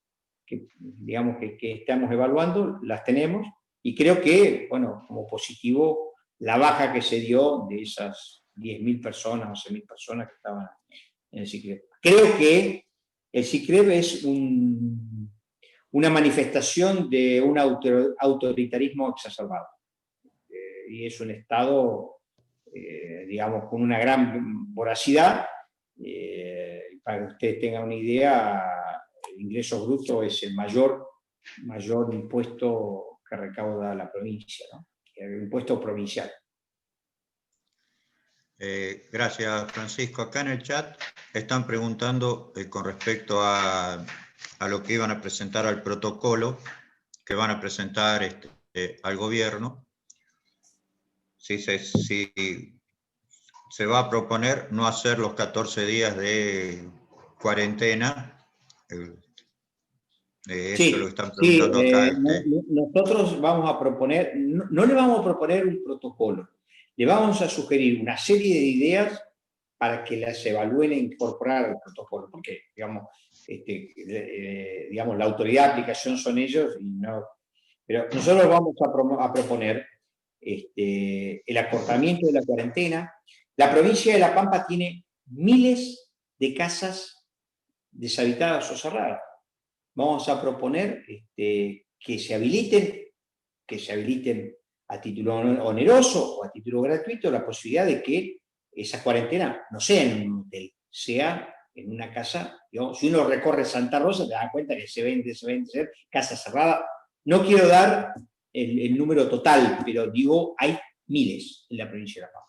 digamos que estamos evaluando, las tenemos, y creo que, bueno, como positivo, la baja que se dio de esas 10.000 personas, 11.000 personas que estaban en el SICREV. Creo que el SICREV es una manifestación de un autoritarismo exacerbado. Y es un Estado, digamos, con una gran voracidad. Para que ustedes tengan una idea, el ingreso bruto es el mayor impuesto que recauda la provincia, ¿no? El impuesto provincial. Gracias, Francisco. Acá en el chat están preguntando con respecto a lo que iban a presentar al protocolo que van a presentar al gobierno. Si se va a proponer no hacer los 14 días de cuarentena. Sí, eso lo están preguntando acá. Nosotros vamos a proponer, no le vamos a proponer un protocolo, le vamos a sugerir una serie de ideas para que las evalúen e incorporar al protocolo, porque, digamos, digamos, la autoridad de aplicación son ellos, pero nosotros vamos a proponer el acortamiento de la cuarentena. La provincia de La Pampa tiene miles de casas deshabitadas o cerradas. Vamos a proponer que se habiliten a título oneroso o a título gratuito la posibilidad de que esa cuarentena no sea en un hotel, sea en una casa. Digamos, si uno recorre Santa Rosa, te da cuenta que se vende casa cerrada. No quiero dar el número total, pero digo, hay miles en la provincia de La Pampa.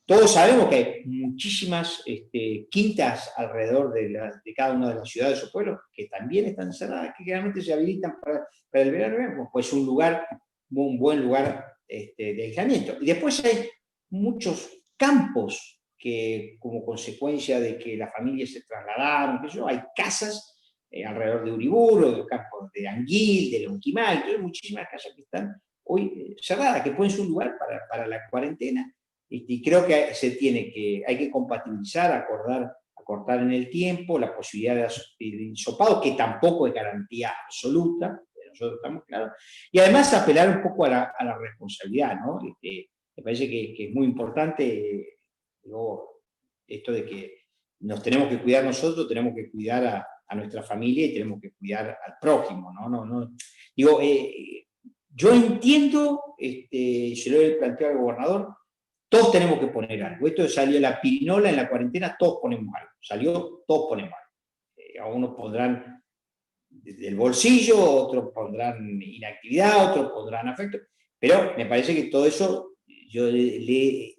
Todos sabemos que hay muchísimas quintas alrededor de cada una de las ciudades o pueblos que también están cerradas, que generalmente se habilitan para el verano, pues un buen lugar de aislamiento. Y después hay muchos campos que, como consecuencia de que las familias se trasladaron, hay casas alrededor de Uriburu, de campos de Anguil, de Lonquimay, hay muchísimas casas que están hoy cerradas, que pueden ser un lugar para la cuarentena. Y creo que hay que compatibilizar, acortar en el tiempo la posibilidad de hisopado, que tampoco es garantía absoluta, nosotros estamos claros, y además apelar un poco a la responsabilidad, ¿no? Me parece que es muy importante esto de que nos tenemos que cuidar nosotros, tenemos que cuidar a nuestra familia y tenemos que cuidar al prójimo, ¿no? Digo, yo entiendo, se lo he planteado al gobernador, todos tenemos que poner algo. Esto salió la pirinola en la cuarentena, todos ponemos algo. Todos ponemos algo. Algunos pondrán del bolsillo, otros pondrán inactividad, otros pondrán afecto. Pero me parece que todo eso, yo le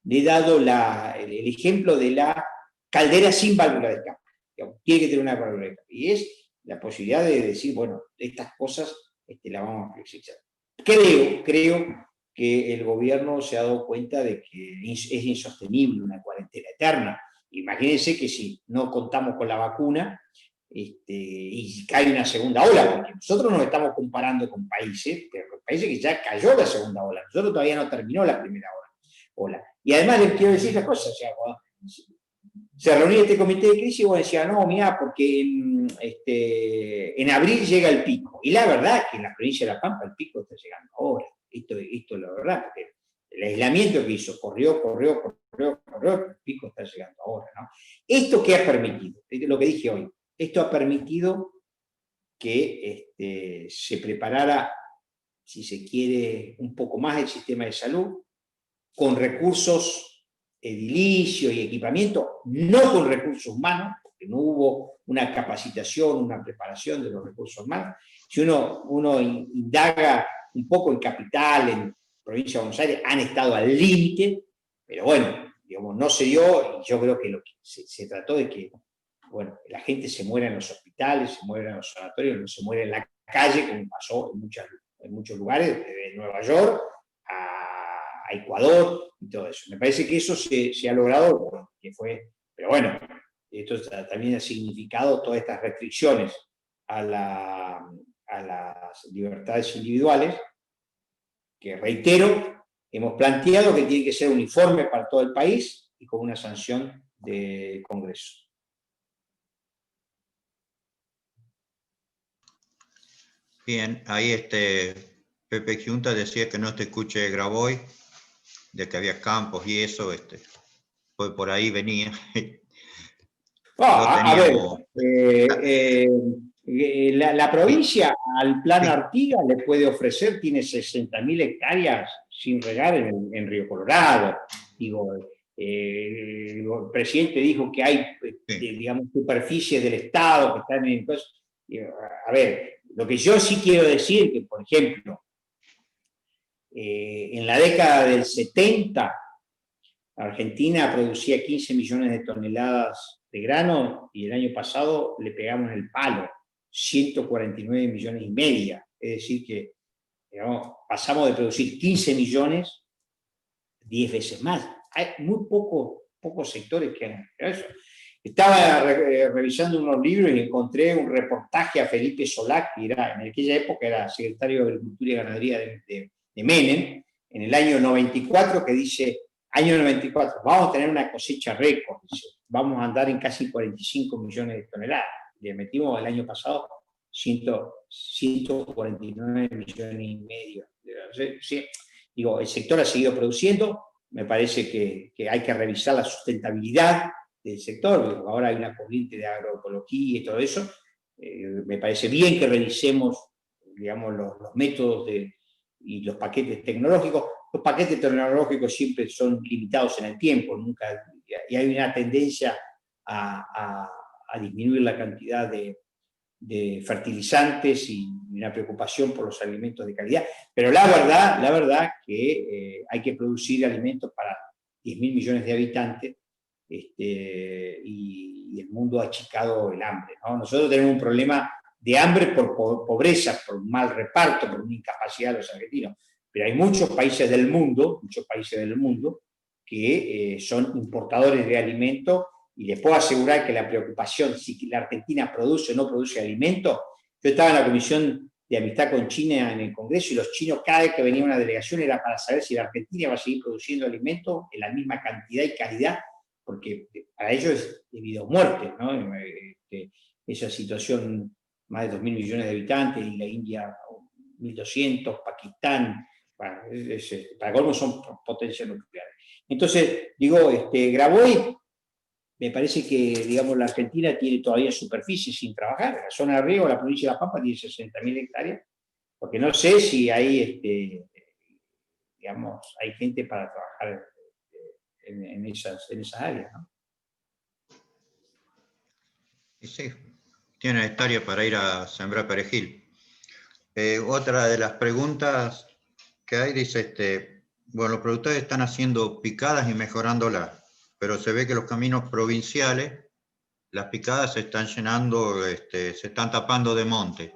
he dado el ejemplo de la caldera sin válvula de escape. Tiene que tener una válvula de escape. Y es la posibilidad de decir, bueno, estas cosas las vamos a flexibilizar. Creo que el gobierno se ha dado cuenta de que es insostenible una cuarentena eterna. Imagínense que si no contamos con la vacuna y cae una segunda ola, porque nosotros nos estamos comparando con países que ya cayó la segunda ola, nosotros todavía no terminó la primera ola. Y además les quiero decir las cosas, o sea, se reunía este comité de crisis y vos decías, no, mirá, porque en abril llega el pico. Y la verdad es que en la provincia de La Pampa el pico está llegando ahora. Esto es la verdad, porque el aislamiento que hizo, corrió, el pico está llegando ahora, ¿no? ¿Esto qué ha permitido? Lo que dije hoy. Esto ha permitido que se preparara, si se quiere, un poco más el sistema de salud, con recursos edilicios y equipamiento, no con recursos humanos, porque no hubo una capacitación, una preparación de los recursos humanos. Si uno indaga un poco en Capital, en Provincia de Buenos Aires, han estado al límite, pero bueno, digamos, no se dio, y yo creo que lo que se trató de que, bueno, la gente se muera en los hospitales, se muera en los sanatorios, no se muera en la calle, como pasó en muchos lugares, desde Nueva York a Ecuador y todo eso. Me parece que eso se ha logrado, pero bueno, esto también ha significado todas estas restricciones a las libertades individuales, que reitero, hemos planteado que tiene que ser uniforme para todo el país y con una sanción del Congreso. Bien, ahí Pepe Giunta decía que no te escuche Graboy, de que había campos y eso, pues por ahí venía. A ver, La provincia al plan Artigas le puede ofrecer, tiene 60.000 hectáreas sin regar en Río Colorado. Digo, el presidente dijo que hay, digamos, superficies del Estado que están en... A ver, lo que yo sí quiero decir, que por ejemplo, en la década del 70, Argentina producía 15 millones de toneladas de grano y el año pasado le pegamos el palo, 149 millones y media. Es decir que, digamos, pasamos de producir 15 millones 10 veces más. Hay muy pocos sectores que han hecho eso. Estaba revisando unos libros y encontré un reportaje a Felipe Solá, que era, en aquella época era secretario de Agricultura y Ganadería de Menem, en el año 94, que dice, año 94, vamos a tener una cosecha récord, dice, vamos a andar en casi 45 millones de toneladas. Le metimos el año pasado 149 millones y medio. Sí, digo, el sector ha seguido produciendo, me parece que hay que revisar la sustentabilidad del sector, ahora hay una corriente de agroecología y todo eso, me parece bien que revisemos, digamos, los métodos y los paquetes tecnológicos. Los paquetes tecnológicos siempre son limitados en el tiempo, nunca, y hay una tendencia a disminuir la cantidad de fertilizantes y una preocupación por los alimentos de calidad. Pero la verdad que hay que producir alimentos para 10.000 millones de habitantes, y el mundo ha achicado el hambre, ¿no? Nosotros tenemos un problema de hambre por pobreza, por mal reparto, por una incapacidad de los argentinos. Pero hay muchos países del mundo que son importadores de alimentos, y les puedo asegurar que la preocupación si la Argentina produce o no produce alimentos. Yo estaba en la Comisión de Amistad con China en el Congreso, y los chinos, cada vez que venía una delegación, era para saber si la Argentina va a seguir produciendo alimentos en la misma cantidad y calidad, porque para ellos es de vida o muerte, ¿no? Esa situación, más de 2.000 millones de habitantes, y la India 1.200, Pakistán, bueno, para colmo son potencias nucleares. Entonces, digo, Grabois, me parece que, digamos, la Argentina tiene todavía superficie sin trabajar. La zona de Riego, la provincia de La Pampa, tiene 60.000 hectáreas, porque no sé si hay, digamos, hay gente para trabajar en esas áreas, ¿no? Y sí, tiene hectáreas para ir a sembrar perejil. Otra de las preguntas que hay dice, bueno, los productores están haciendo picadas y mejorándolas, pero se ve que los caminos provinciales, las picadas se están llenando, se están tapando de monte.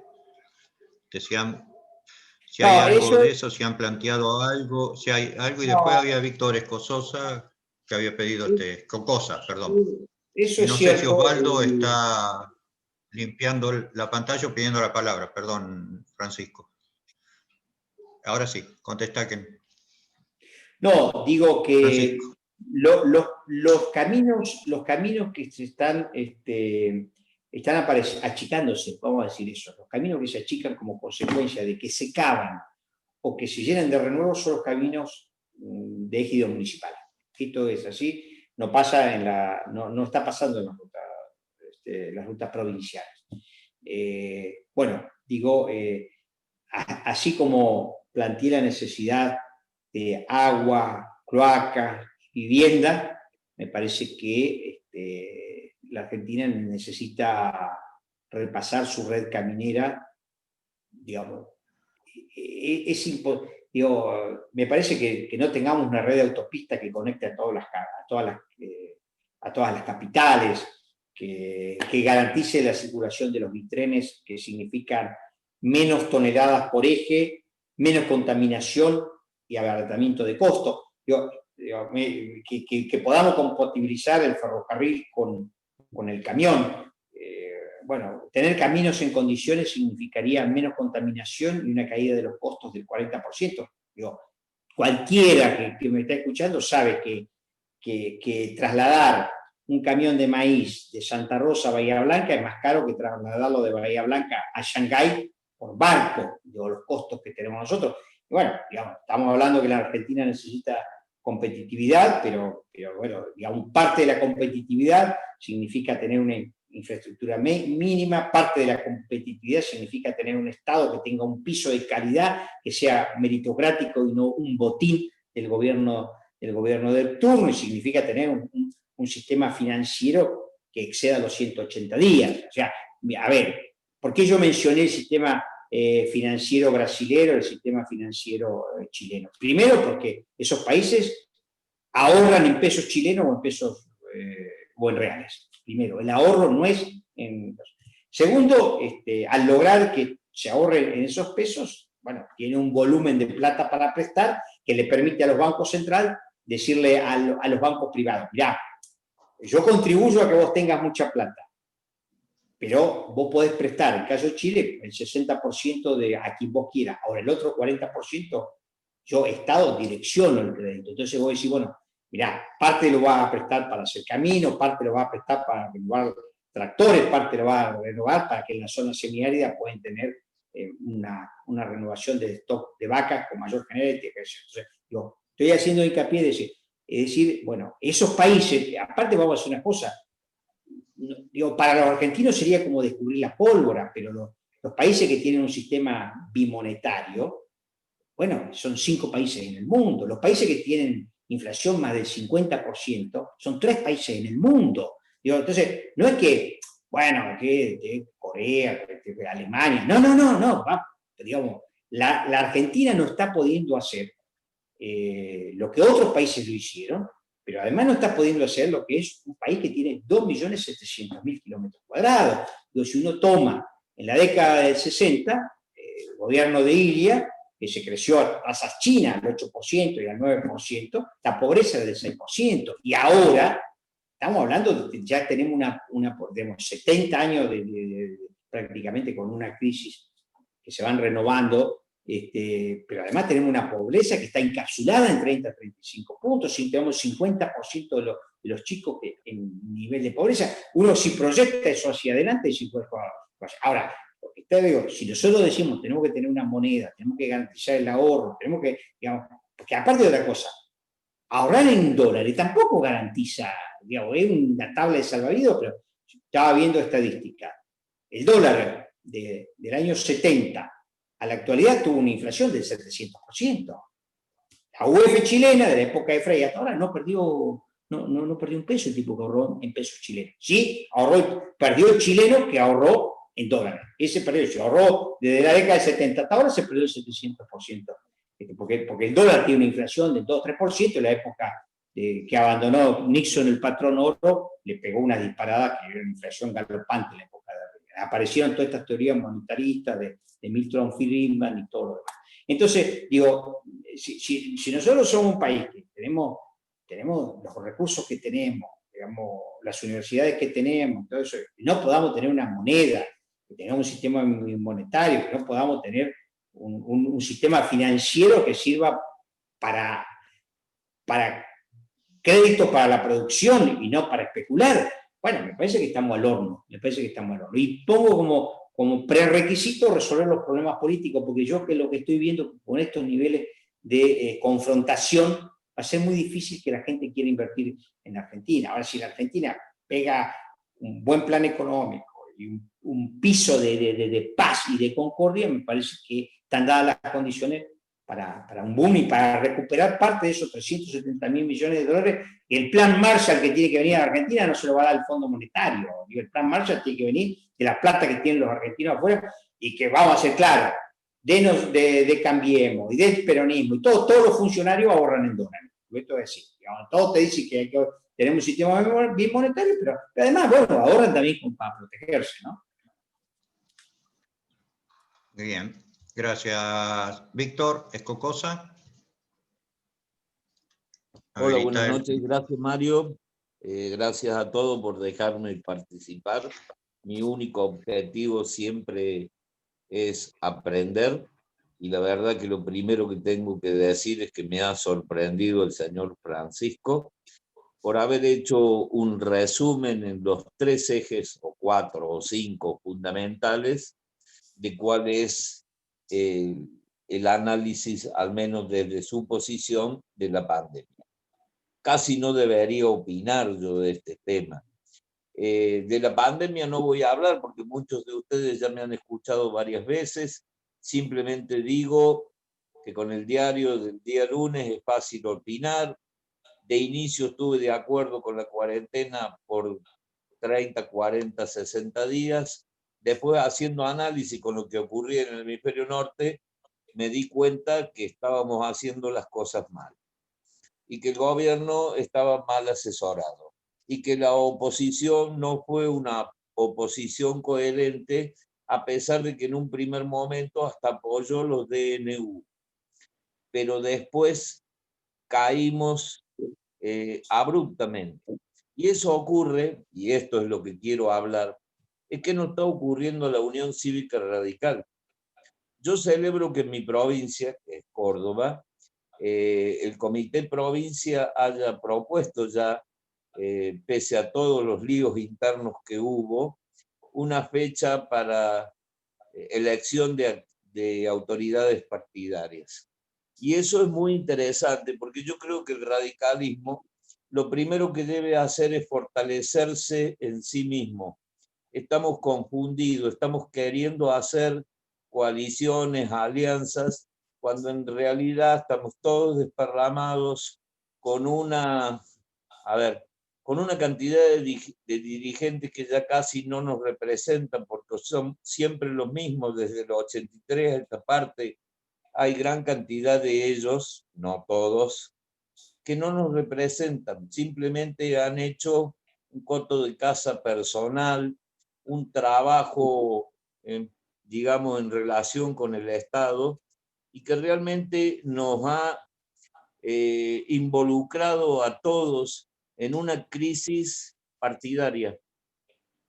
Si hay algo de eso, si han planteado algo, si hay algo, y después había Víctor Escososa que había pedido, Cocosa, perdón. Eso y es no cierto, sé si Osvaldo está limpiando la pantalla o pidiendo la palabra. Perdón, Francisco. Ahora sí, contesta que... No, digo que los caminos que se están achicándose, vamos a decir eso, los caminos que se achican como consecuencia de que se cavan o que se llenan de renuevos son los caminos de ejido municipal. Esto es así, no está pasando en las rutas provinciales. Bueno, digo, así como planteé la necesidad de agua, cloaca, vivienda, me parece que la Argentina necesita repasar su red caminera, digamos. Me parece que no tengamos una red de autopistas que conecte a todas las capitales, que garantice la circulación de los bitrenes, que significan menos toneladas por eje, menos contaminación y abaratamiento de costos. Que podamos compatibilizar el ferrocarril con el camión. Bueno, tener caminos en condiciones significaría menos contaminación y una caída de los costos del 40%. Cualquiera que me está escuchando sabe que trasladar un camión de maíz de Santa Rosa a Bahía Blanca es más caro que trasladarlo de Bahía Blanca a Shanghái por barco, los costos que tenemos nosotros. Y bueno, digamos, estamos hablando que la Argentina necesita competitividad, pero bueno, digamos, parte de la competitividad significa tener una infraestructura mínima, parte de la competitividad significa tener un Estado que tenga un piso de calidad, que sea meritocrático y no un botín del gobierno del turno, y significa tener un sistema financiero que exceda los 180 días. O sea, a ver, ¿por qué yo mencioné el sistema financiero brasilero, el sistema financiero chileno? Primero, porque esos países ahorran en pesos chilenos o en pesos o en reales. Primero, el ahorro no es en... Segundo, al lograr que se ahorren en esos pesos, bueno, tiene un volumen de plata para prestar que le permite a los bancos centrales decirle a los bancos privados, mirá, yo contribuyo a que vos tengas mucha plata, pero vos podés prestar, en el caso de Chile, el 60% de a quien vos quieras. Ahora, el otro 40%, yo, Estado, direcciono el crédito. Entonces vos decís, bueno, mirá, parte lo vas a prestar para hacer caminos, parte lo vas a prestar para renovar tractores, parte lo vas a renovar para que en la zona semiárida pueden tener una renovación de stock de vacas con mayor genética. Entonces, yo estoy haciendo hincapié de decir, bueno, esos países, aparte vamos a hacer una cosa, digo, para los argentinos sería como descubrir la pólvora, pero los países que tienen un sistema bimonetario, bueno, son 5 países en el mundo. Los países que tienen inflación más del 50% son 3 países en el mundo. Digo, entonces, no es que, bueno, que de Corea, de Alemania, no, digamos, la Argentina no está pudiendo hacer lo que otros países lo hicieron, pero además no está pudiendo hacer lo que es un país que tiene 2.700.000 kilómetros cuadrados. Digo, si uno toma en la década del 60, el gobierno de Ilia, que se creció a tasas chinas al 8% y al 9%, la pobreza era del 6%. Y ahora estamos hablando de que ya tenemos digamos, 70 años prácticamente con una crisis que se van renovando, pero además tenemos una pobreza que está encapsulada en 30 a 35 puntos, y tenemos 50% de los chicos que en nivel de pobreza. Uno si proyecta eso hacia adelante, si puede jugar. Ahora, digo, si nosotros decimos tenemos que tener una moneda, tenemos que garantizar el ahorro, tenemos que, digamos, porque aparte de otra cosa, ahorrar en dólares tampoco garantiza, digamos, es una tabla de salvavidas, pero estaba viendo estadísticas. El dólar del año 70 a la actualidad tuvo una inflación del 700%. La UF chilena, de la época de Frei hasta ahora, no perdió un peso el tipo que ahorró en pesos chilenos. Sí, perdió el chileno que ahorró en dólares. Ese perdió, se ahorró desde la década del 70 hasta ahora, se perdió el 700%. Porque el dólar tiene una inflación del 2-3%, en la época que abandonó Nixon el patrón oro, le pegó una disparada que era una inflación galopante en la época de aparecieron todas estas teorías monetaristas de Milton Friedman y todo lo demás. Entonces, digo, si nosotros somos un país que tenemos los recursos que tenemos, digamos, las universidades que tenemos, todo eso, no podamos tener una moneda, que tengamos un sistema monetario, que no podamos tener un sistema financiero que sirva para créditos para la producción y no para especular, bueno, me parece que estamos al horno, Y pongo como prerequisito resolver los problemas políticos, porque yo que lo que estoy viendo con estos niveles de confrontación, va a ser muy difícil que la gente quiera invertir en Argentina. Ahora, si la Argentina pega un buen plan económico y un piso de paz y de concordia, me parece que están dadas las condiciones para un boom y para recuperar parte de esos 370.000 millones de dólares. El plan Marshall que tiene que venir a Argentina no se lo va a dar el Fondo Monetario. El plan Marshall tiene que venir de la plata que tienen los argentinos afuera, y que vamos a ser claros, de Cambiemos y del peronismo, y todos los funcionarios ahorran en dólares. Esto es así. Todos te dicen que hay que tener un sistema bien monetario, pero además, bueno, ahorran también para protegerse, ¿no? Muy bien. Gracias, Víctor Escocosa. Hola, buenas noches. Gracias, Mario. Gracias a todos por dejarme participar. Mi único objetivo siempre es aprender, y la verdad que lo primero que tengo que decir es que me ha sorprendido el señor Francisco por haber hecho un resumen en los 3 ejes, o 4 o 5 fundamentales, de cuál es el análisis, al menos desde su posición, de la pandemia. Casi no debería opinar yo de este tema, De la pandemia no voy a hablar porque muchos de ustedes ya me han escuchado varias veces. Simplemente digo que con el diario del día lunes es fácil opinar. De inicio estuve de acuerdo con la cuarentena por 30, 40, 60 días. Después, haciendo análisis con lo que ocurría en el hemisferio norte, me di cuenta que estábamos haciendo las cosas mal y que el gobierno estaba mal asesorado y que la oposición no fue una oposición coherente, a pesar de que en un primer momento hasta apoyó los DNU. Pero después caímos abruptamente. Y eso ocurre, y esto es lo que quiero hablar, es que no está ocurriendo la Unión Cívica Radical. Yo celebro que en mi provincia, que es Córdoba, el Comité Provincia haya propuesto ya, pese a todos los líos internos que hubo, una fecha para elección de autoridades partidarias. Y eso es muy interesante porque yo creo que el radicalismo lo primero que debe hacer es fortalecerse en sí mismo. Estamos confundidos, estamos queriendo hacer coaliciones, alianzas, cuando en realidad estamos todos desparramados con una, con una cantidad de dirigentes que ya casi no nos representan porque son siempre los mismos desde el 83 a esta parte. Hay gran cantidad de ellos, no todos, que no nos representan, simplemente han hecho un coto de casa personal, un trabajo, digamos, en relación con el Estado, y que realmente nos ha involucrado a todos en una crisis partidaria.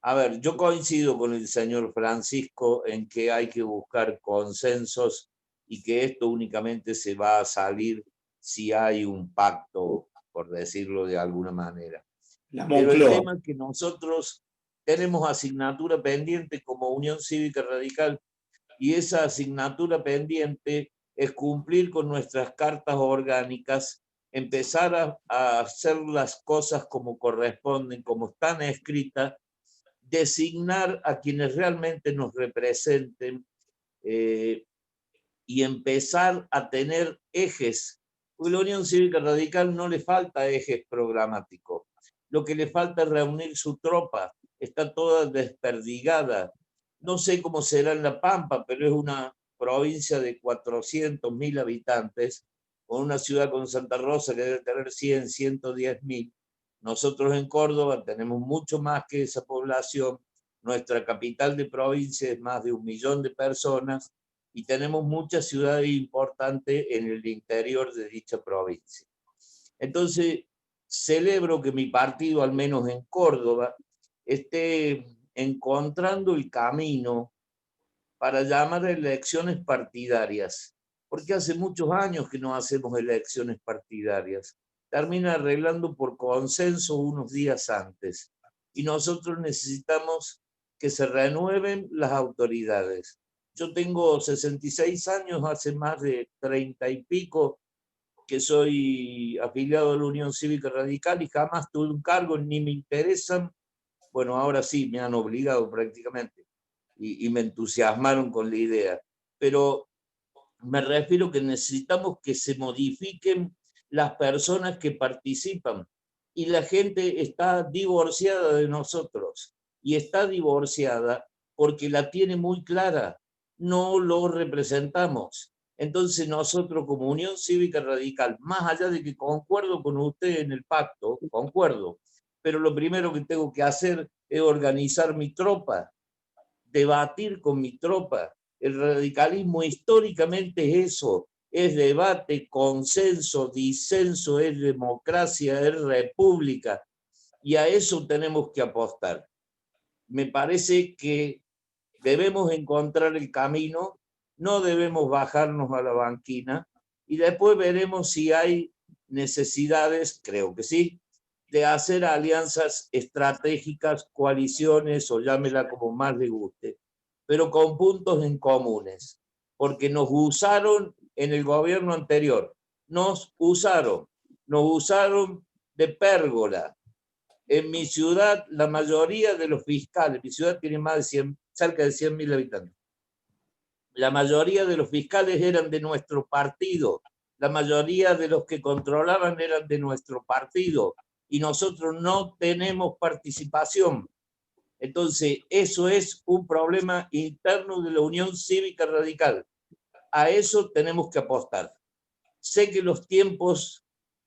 A ver, yo coincido con el señor Francisco en que hay que buscar consensos y que esto únicamente se va a salir si hay un pacto, por decirlo de alguna manera. Pero el tema es que nosotros tenemos asignatura pendiente como Unión Cívica Radical y esa asignatura pendiente es cumplir con nuestras cartas orgánicas, empezar a hacer las cosas como corresponden, como están escritas, designar a quienes realmente nos representen y empezar a tener ejes. Porque la Unión Cívica Radical no le falta ejes programáticos. Lo que le falta es reunir su tropa. Está toda desperdigada. No sé cómo será en La Pampa, pero es una provincia de 400.000 habitantes, con una ciudad con Santa Rosa que debe tener 100, 110.000. Nosotros en Córdoba tenemos mucho más que esa población. Nuestra capital de provincia es más de 1 millón de personas y tenemos muchas ciudades importantes en el interior de dicha provincia. Entonces, celebro que mi partido, al menos en Córdoba, esté encontrando el camino para llamar elecciones partidarias, porque hace muchos años que no hacemos elecciones partidarias. Termina arreglando por consenso unos días antes. Y nosotros necesitamos que se renueven las autoridades. Yo tengo 66 años, hace más de 30 y pico que soy afiliado a la Unión Cívica Radical y jamás tuve un cargo, ni me interesan. Bueno, ahora sí, me han obligado prácticamente y me entusiasmaron con la idea. Pero me refiero que necesitamos que se modifiquen las personas que participan y la gente está divorciada de nosotros y está divorciada porque la tiene muy clara, no lo representamos. Entonces nosotros como Unión Cívica Radical, más allá de que concuerdo con usted en el pacto, concuerdo, pero lo primero que tengo que hacer es organizar mi tropa, debatir con mi tropa. El radicalismo históricamente es eso, es debate, consenso, disenso, es democracia, es república, y a eso tenemos que apostar. Me parece que debemos encontrar el camino, no debemos bajarnos a la banquina, y después veremos si hay necesidades, creo que sí, de hacer alianzas estratégicas, coaliciones o llámela como más le guste, pero con puntos en comunes, porque nos usaron en el gobierno anterior, nos usaron de pérgola, En mi ciudad, la mayoría de los fiscales, mi ciudad tiene más de 100, cerca de 100.000 habitantes, la mayoría de los fiscales eran de nuestro partido, la mayoría de los que controlaban eran de nuestro partido, y nosotros no tenemos participación. Entonces, eso es un problema interno de la Unión Cívica Radical. A eso tenemos que apostar. Sé que los tiempos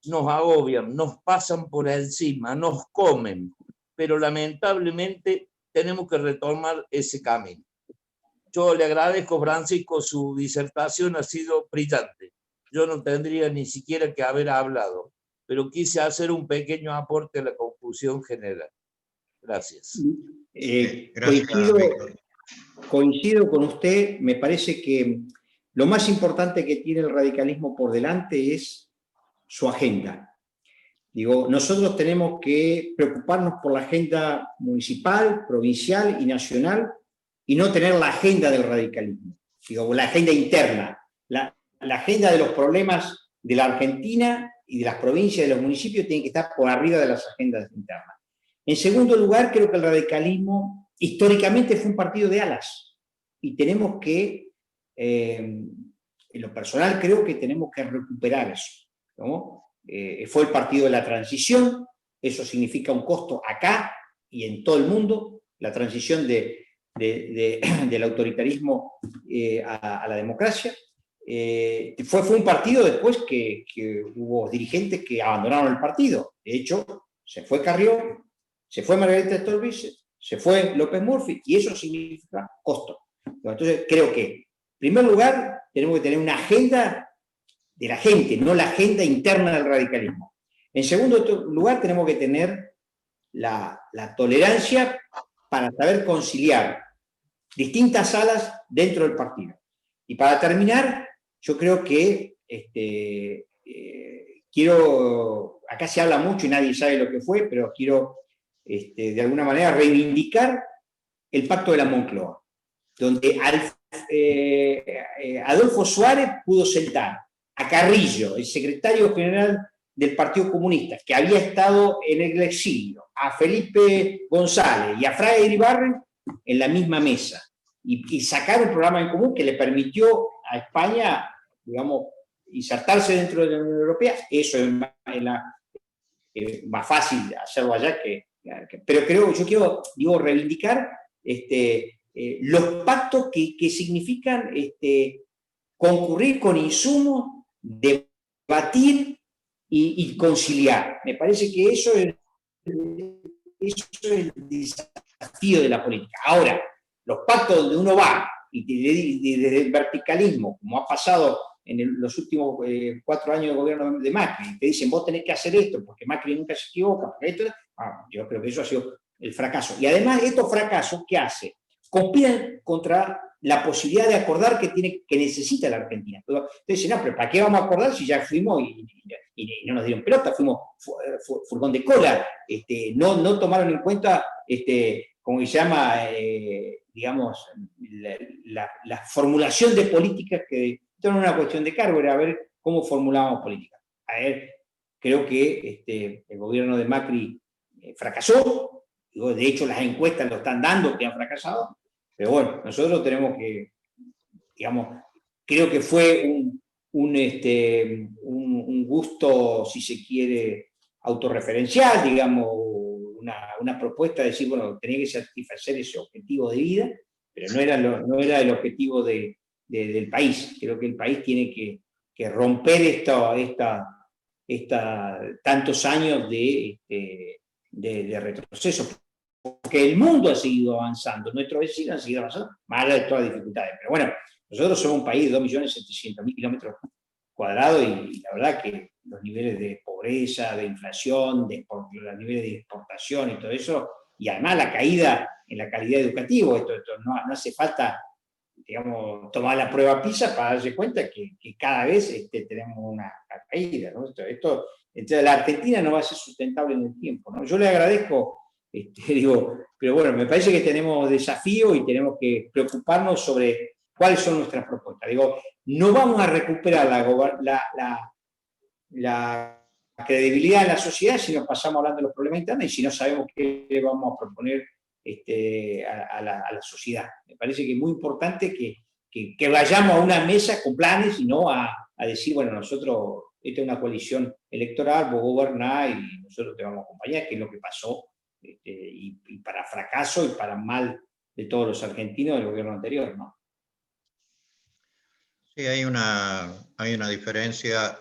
nos agobian, nos pasan por encima, nos comen, pero lamentablemente tenemos que retomar ese camino. Yo le agradezco, Francisco, su disertación ha sido brillante. Yo no tendría ni siquiera que haber hablado, pero quise hacer un pequeño aporte a la confusión general. Gracias. Gracias, Víctor. Coincido con usted, me parece que lo más importante que tiene el radicalismo por delante es su agenda. Digo, nosotros tenemos que preocuparnos por la agenda municipal, provincial y nacional y no tener la agenda del radicalismo, digo, la agenda interna, la agenda de los problemas de la Argentina y de las provincias y de los municipios tiene que estar por arriba de las agendas internas. En segundo lugar, creo que el radicalismo históricamente fue un partido de alas y tenemos que, en lo personal creo que tenemos que recuperar eso, ¿no? Fue el partido de la transición, eso significa un costo acá y en todo el mundo, la transición del autoritarismo a la democracia. Fue un partido después que hubo dirigentes que abandonaron el partido. De hecho, se fue Carrió, se fue Margarita Stolbizer, se fue López Murphy, y eso significa costo. Entonces, creo que, en primer lugar, tenemos que tener una agenda de la gente, no la agenda interna del radicalismo. En segundo lugar, tenemos que tener la tolerancia para saber conciliar distintas alas dentro del partido. Y para terminar, yo creo que acá se habla mucho y nadie sabe lo que fue, pero quiero de alguna manera reivindicar el pacto de la Moncloa, donde Adolfo Suárez pudo sentar a Carrillo, el secretario general del Partido Comunista, que había estado en el exilio, a Felipe González y a Fraga Iribarren en la misma mesa, y sacar un programa en común que le permitió a España, digamos, insertarse dentro de la Unión Europea. Eso es más fácil hacerlo allá pero yo quiero reivindicar los pactos que significan concurrir con insumos, debatir y conciliar. Me parece que eso es el desafío de la política. Ahora, los pactos donde uno va y desde el verticalismo, como ha pasado en los últimos 4 años de gobierno de Macri, te dicen vos tenés que hacer esto porque Macri nunca se equivoca, yo creo que eso ha sido el fracaso. Y además estos fracasos, ¿qué hace? Conspiran contra la posibilidad de acordar que necesita la Argentina. Entonces dicen, no, pero ¿para qué vamos a acordar si ya fuimos y no nos dieron pelota, fuimos furgón de cola, no tomaron en cuenta, como se llama, digamos, la formulación de políticas, que esto no era una cuestión de cargo, era ver cómo formulábamos políticas. Creo que el gobierno de Macri fracasó, de hecho las encuestas lo están dando que han fracasado, pero bueno, nosotros tenemos que, digamos, creo que fue un gusto, si se quiere, autorreferencial, digamos, una propuesta de decir, bueno, tenía que satisfacer ese objetivo de vida, pero no era el objetivo del país. Creo que el país tiene que romper tantos años de retroceso, porque el mundo ha seguido avanzando, nuestros vecinos han seguido avanzando, más allá de todas las dificultades. Pero bueno, nosotros somos un país de 2.700.000 kilómetros cuadrados y la verdad que los niveles de pobreza, de inflación, los niveles de exportación y todo eso, y además la caída en la calidad educativa, esto no hace falta, digamos, tomar la prueba PISA para darse cuenta que cada vez tenemos una caída, ¿no? Entonces la Argentina no va a ser sustentable en el tiempo, ¿no? Yo le agradezco, pero bueno, me parece que tenemos desafíos y tenemos que preocuparnos sobre cuáles son nuestras propuestas. No vamos a recuperar la credibilidad en la sociedad si nos pasamos hablando de los problemas internos y si no sabemos qué le vamos a proponer a la sociedad. Me parece que es muy importante que vayamos a una mesa con planes y no a decir, bueno, nosotros, esta es una coalición electoral, vos gobernás y nosotros te vamos a acompañar, que es lo que pasó, y para fracaso y para mal de todos los argentinos del gobierno anterior, ¿no? Sí, hay una diferencia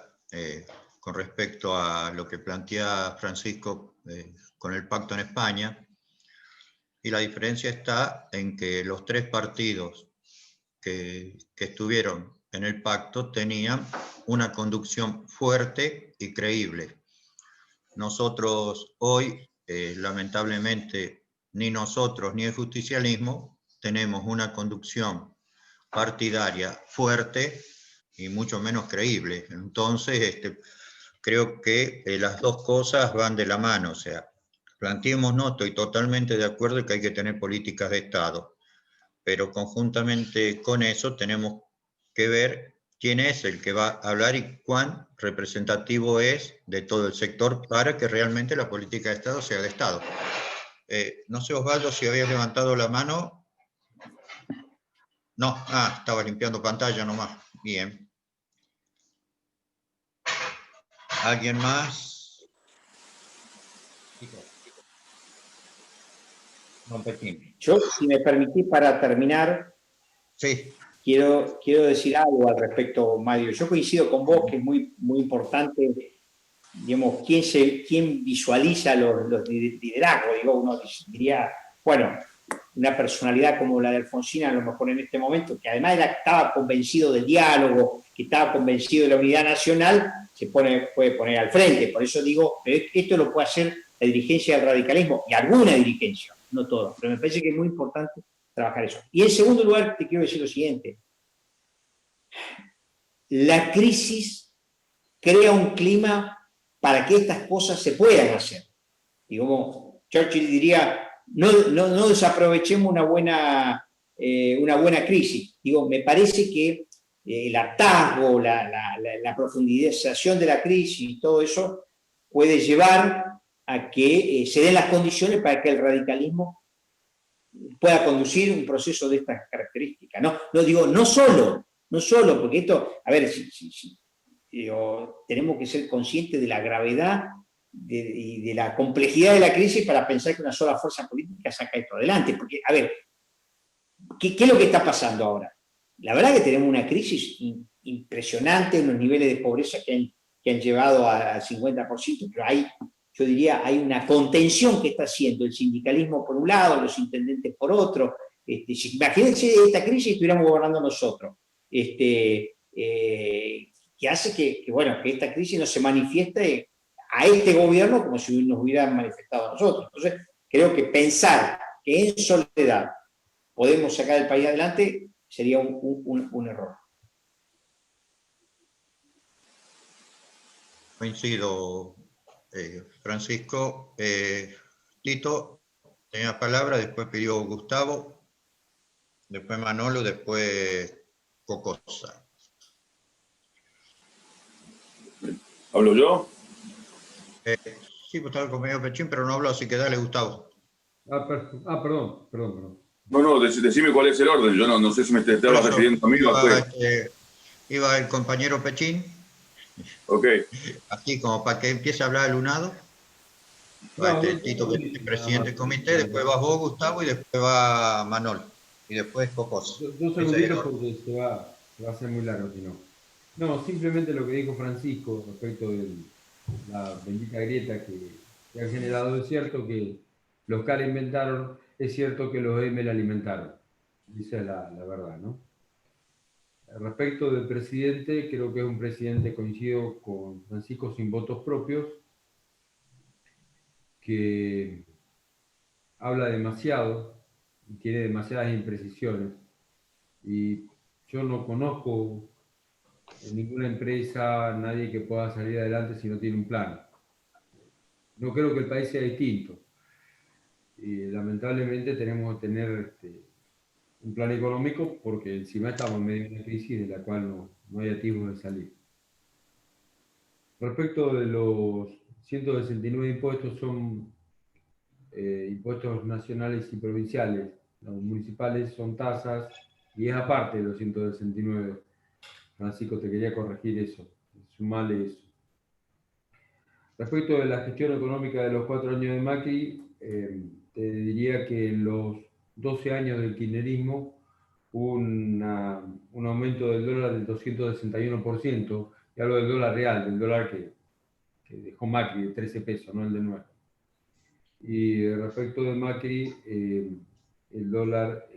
con respecto a lo que plantea Francisco con el pacto en España, y la diferencia está en que los tres partidos que estuvieron en el pacto tenían una conducción fuerte y creíble. Nosotros hoy, lamentablemente, ni nosotros ni el justicialismo tenemos una conducción partidaria fuerte y mucho menos creíble. Entonces, creo que las dos cosas van de la mano. O sea, planteemos, no, estoy totalmente de acuerdo que hay que tener políticas de Estado, pero conjuntamente con eso tenemos que ver quién es el que va a hablar y cuán representativo es de todo el sector para que realmente la política de Estado sea de Estado. No sé, Osvaldo, si habías levantado la mano. No, estaba limpiando pantalla nomás. Bien. ¿Alguien más? No, yo, si me permitís, para terminar, sí. Quiero decir algo al respecto, Mario. Yo coincido con vos que es muy, muy importante, digamos, quién visualiza los liderazgos. Digo, uno diría, bueno, una personalidad como la de Alfonsín, a lo mejor en este momento, que además estaba convencido del diálogo, que estaba convencido de la unidad nacional, puede poner al frente. Por eso digo, esto lo puede hacer la dirigencia del radicalismo, y alguna dirigencia, no todos, pero me parece que es muy importante trabajar eso. Y en segundo lugar, te quiero decir lo siguiente. La crisis crea un clima para que estas cosas se puedan hacer. Y como Churchill diría, no desaprovechemos una buena crisis. Digo, me parece que el hartazgo, la profundización de la crisis y todo eso puede llevar a que se den las condiciones para que el radicalismo pueda conducir un proceso de estas características. No digo, no solo, porque esto, a ver, tenemos que ser conscientes de la gravedad y de la complejidad de la crisis para pensar que una sola fuerza política saca esto adelante. Porque, a ver, ¿qué es lo que está pasando ahora? La verdad que tenemos una crisis impresionante, unos niveles de pobreza que han llevado al 50%, pero yo diría, hay una contención que está haciendo el sindicalismo por un lado, los intendentes por otro. Imagínense esta crisis y estuviéramos gobernando nosotros. Que hace que esta crisis no se manifieste a este gobierno como si nos hubieran manifestado a nosotros. Entonces, creo que pensar que en soledad podemos sacar el país adelante sería un error. Coincido, Francisco. Tito tenía palabra, después pidió Gustavo, después Manolo, después Cocosa. ¿Hablo yo? Sí, pues estaba con medio Pechín, pero no habló, así que dale, Gustavo. Perdón. No, decime cuál es el orden. Yo no sé si me estabas refiriendo a mí o a usted. Iba el compañero Pechín. Ok. Así como para que empiece a hablar el unado. Tito, que es presidente del comité, después vas vos, Gustavo, y después va Manol. Y después Cocosa. 2 segunditos porque se va a hacer muy largo si no. No, simplemente lo que dijo Francisco respecto de la bendita grieta que ha generado. Es cierto que los que la inventaron, es cierto que los M la alimentaron. Dice la verdad, ¿no? Respecto del presidente, creo que es un presidente, coincido con Francisco, sin votos propios, que habla demasiado y tiene demasiadas imprecisiones. Y yo no conozco en ninguna empresa nadie que pueda salir adelante si no tiene un plan. No creo que el país sea distinto. Y lamentablemente tenemos que tener un plan económico porque encima estamos en medio de una crisis de la cual no hay atisbo de salir. Respecto de los 169 impuestos, son impuestos nacionales y provinciales. Los municipales son tasas y es aparte de los 169. Francisco, te quería corregir eso. Sumale eso. Respecto de la gestión económica de los 4 años de Macri, te diría que en los 12 años del kirchnerismo hubo un aumento del dólar del 261%, y hablo del dólar real, del dólar que dejó Macri, de 13 pesos, no el de 9. Y respecto de Macri, el dólar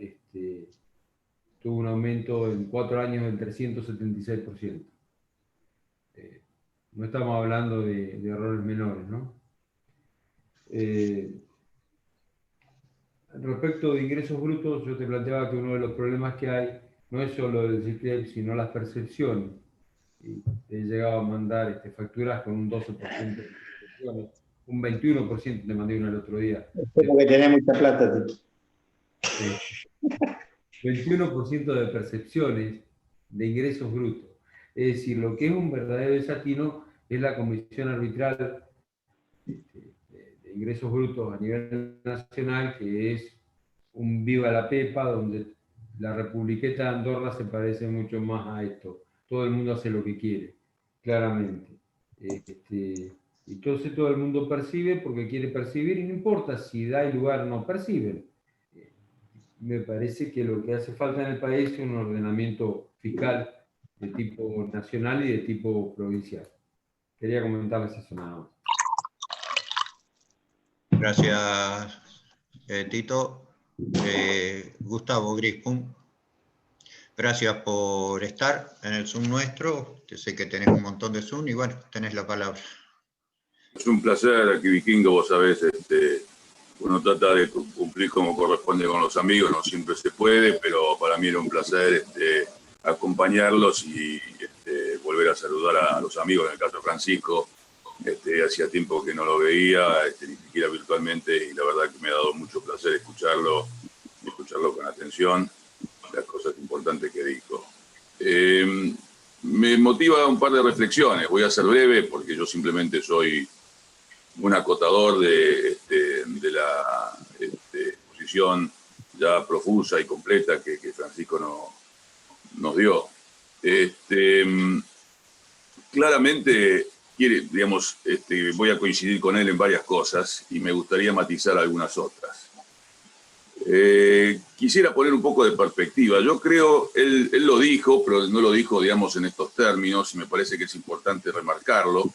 tuvo un aumento en 4 años del 376%. No estamos hablando de errores menores, ¿no? Respecto de ingresos brutos, yo te planteaba que uno de los problemas que hay no es solo el CICLEP, sino las percepciones. Y he llegado a mandar facturas con un 12% de percepciones, un 21% te mandé uno el otro día. Porque tenés mucha plata, Tito. 21% de percepciones de ingresos brutos. Es decir, lo que es un verdadero desatino es la comisión arbitral de ingresos brutos a nivel nacional, que es un viva la pepa, donde la republiqueta de Andorra se parece mucho más a esto. Todo el mundo hace lo que quiere, claramente. Entonces todo el mundo percibe porque quiere percibir, y no importa si da el lugar o no, perciben. Me parece que lo que hace falta en el país es un ordenamiento fiscal de tipo nacional y de tipo provincial. Quería comentarles eso nada más. Gracias, Tito. Gustavo Grispum, gracias por estar en el Zoom nuestro. Yo sé que tenés un montón de Zoom y bueno, tenés la palabra. Es un placer aquí, Vikingo, vos sabés, uno trata de cumplir como corresponde con los amigos, no siempre se puede, pero para mí era un placer acompañarlos y volver a saludar a los amigos, en el caso de Francisco. Hacía tiempo que no lo veía, ni siquiera virtualmente, y la verdad que me ha dado mucho placer escucharlo con atención, las cosas importantes que dijo. Me motiva un par de reflexiones, voy a ser breve porque yo simplemente soy un acotador de la exposición ya profusa y completa que Francisco nos dio. Claramente voy a coincidir con él en varias cosas y me gustaría matizar algunas otras. Quisiera poner un poco de perspectiva. Yo creo, él lo dijo, pero no lo dijo, digamos, en estos términos, y me parece que es importante remarcarlo,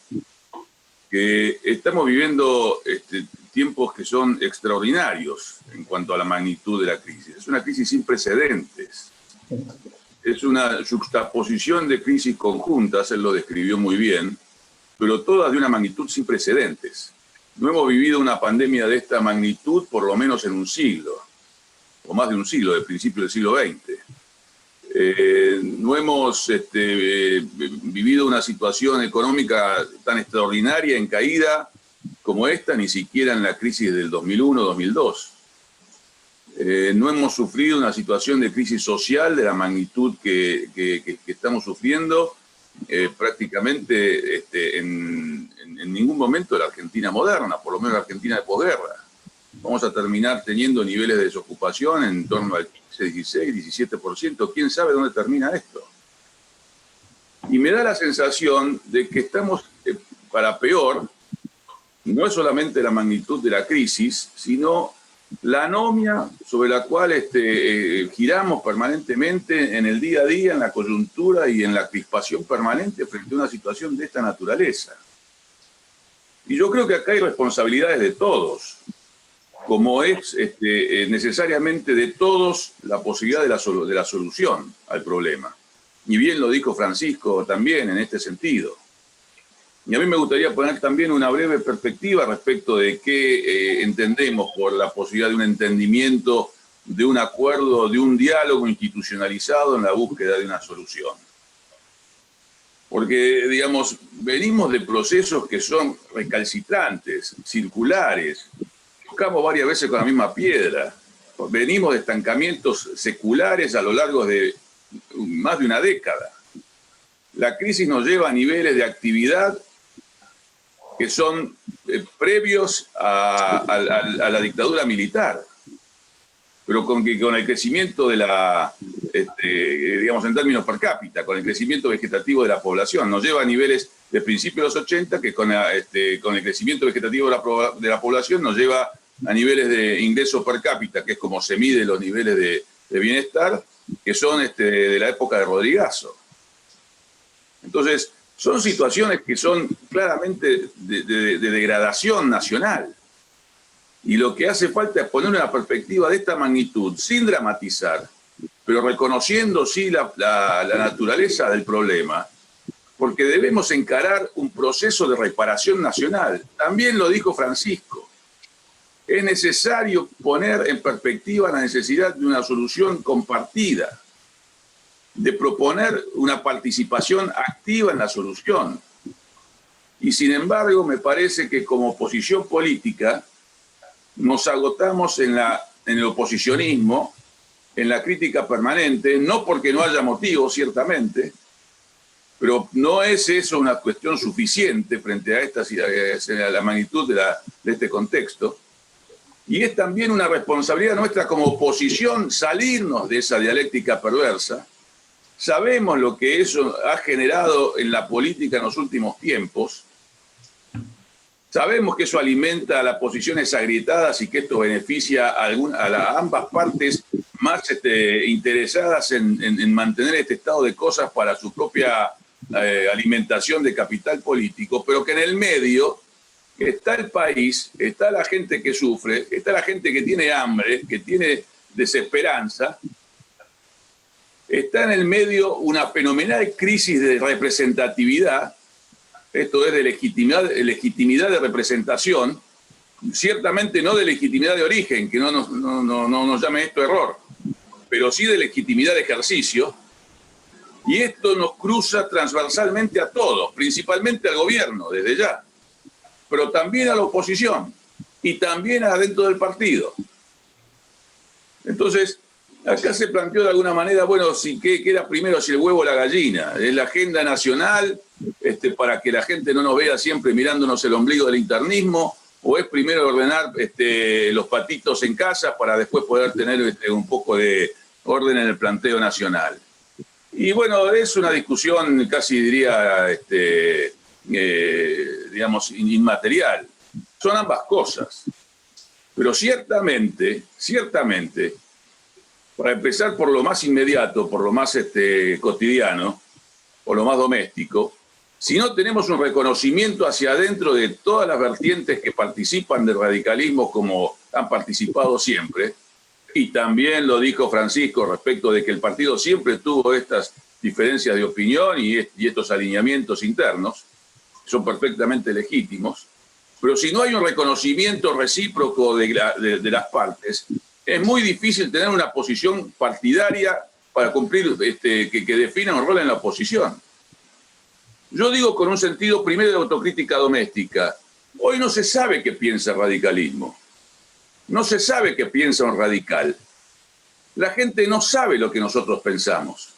que estamos viviendo tiempos que son extraordinarios en cuanto a la magnitud de la crisis. Es una crisis sin precedentes. Es una juxtaposición de crisis conjuntas, él lo describió muy bien, pero todas de una magnitud sin precedentes. No hemos vivido una pandemia de esta magnitud por lo menos en un siglo, o más de un siglo, de principio del siglo XX. No hemos vivido una situación económica tan extraordinaria en caída como esta, ni siquiera en la crisis del 2001-2002. No hemos sufrido una situación de crisis social de la magnitud que estamos sufriendo prácticamente en ningún momento de la Argentina moderna, por lo menos la Argentina de posguerra. Vamos a terminar teniendo niveles de desocupación en torno al 15, 16, 17%. ¿Quién sabe dónde termina esto? Y me da la sensación de que estamos para peor. No es solamente la magnitud de la crisis, sino la anomia sobre la cual giramos permanentemente en el día a día, en la coyuntura y en la crispación permanente frente a una situación de esta naturaleza. Y yo creo que acá hay responsabilidades de todos, como es necesariamente de todos la posibilidad de la solución al problema. Y bien lo dijo Francisco también en este sentido. Y a mí me gustaría poner también una breve perspectiva respecto de qué entendemos por la posibilidad de un entendimiento, de un acuerdo, de un diálogo institucionalizado en la búsqueda de una solución. Porque, digamos, venimos de procesos que son recalcitrantes, circulares. Tocamos varias veces con la misma piedra. Venimos de estancamientos seculares a lo largo de más de una década. La crisis nos lleva a niveles de actividad que son previos a la dictadura militar, pero con el crecimiento de la, digamos en términos per cápita, con el crecimiento vegetativo de la población, nos lleva a niveles de principios de los 80, que con el crecimiento vegetativo de la población nos lleva a niveles de ingreso per cápita, que es como se mide los niveles de bienestar, que son de la época de Rodrigazo. Entonces, son situaciones que son claramente de degradación nacional. Y lo que hace falta es poner una perspectiva de esta magnitud, sin dramatizar, pero reconociendo sí la naturaleza del problema, porque debemos encarar un proceso de reparación nacional. También lo dijo Francisco. Es necesario poner en perspectiva la necesidad de una solución compartida, de proponer una participación activa en la solución. Y sin embargo, me parece que como oposición política nos agotamos en el oposicionismo, en la crítica permanente, no porque no haya motivos, ciertamente, pero no es eso una cuestión suficiente frente a la magnitud de este contexto. Y es también una responsabilidad nuestra como oposición salirnos de esa dialéctica perversa. Sabemos lo que eso ha generado en la política en los últimos tiempos. Sabemos que eso alimenta las posiciones agrietadas y que esto beneficia a ambas partes más interesadas en mantener este estado de cosas para su propia alimentación de capital político, pero que en el medio está el país, está la gente que sufre, está la gente que tiene hambre, que tiene desesperanza. Está en el medio una fenomenal crisis de representatividad, esto es de legitimidad de representación, ciertamente no de legitimidad de origen, que no nos llame esto error, pero sí de legitimidad de ejercicio, y esto nos cruza transversalmente a todos, principalmente al gobierno, desde ya, pero también a la oposición, y también adentro del partido. Entonces, acá se planteó de alguna manera, bueno, ¿qué era primero, si el huevo o la gallina? ¿Es la agenda nacional para que la gente no nos vea siempre mirándonos el ombligo del internismo? ¿O es primero ordenar los patitos en casa para después poder tener un poco de orden en el planteo nacional? Y bueno, es una discusión casi diría, digamos, inmaterial. Son ambas cosas. Pero ciertamente, para empezar por lo más inmediato, por lo más cotidiano, o lo más doméstico, si no tenemos un reconocimiento hacia adentro de todas las vertientes que participan del radicalismo como han participado siempre, y también lo dijo Francisco respecto de que el partido siempre tuvo estas diferencias de opinión y estos alineamientos internos, son perfectamente legítimos, pero si no hay un reconocimiento recíproco de las partes, es muy difícil tener una posición partidaria para cumplir, que defina un rol en la oposición. Yo digo con un sentido primero de autocrítica doméstica. Hoy no se sabe qué piensa el radicalismo. No se sabe qué piensa un radical. La gente no sabe lo que nosotros pensamos.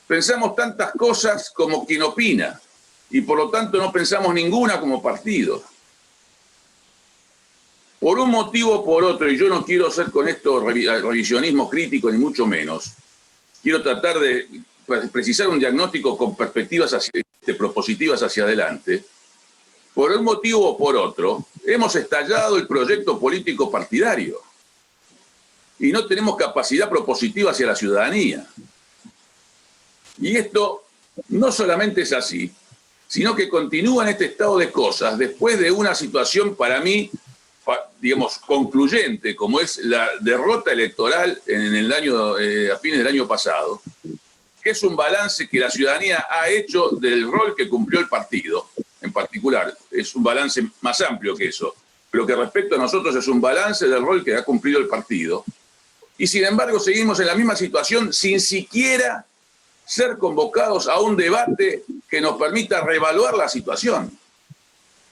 Pensamos tantas cosas como quien opina y por lo tanto no pensamos ninguna como partido. Por un motivo o por otro, y yo no quiero hacer con esto revisionismo crítico ni mucho menos, quiero tratar de precisar un diagnóstico con perspectivas propositivas hacia adelante. Por un motivo o por otro, hemos estallado el proyecto político partidario y no tenemos capacidad propositiva hacia la ciudadanía. Y esto no solamente es así, sino que continúa en este estado de cosas después de una situación para mí, digamos, concluyente, como es la derrota electoral en el año, a fines del año pasado, que es un balance que la ciudadanía ha hecho del rol que cumplió el partido, en particular. Es un balance más amplio que eso, pero que respecto a nosotros es un balance del rol que ha cumplido el partido. Y sin embargo seguimos en la misma situación sin siquiera ser convocados a un debate que nos permita reevaluar la situación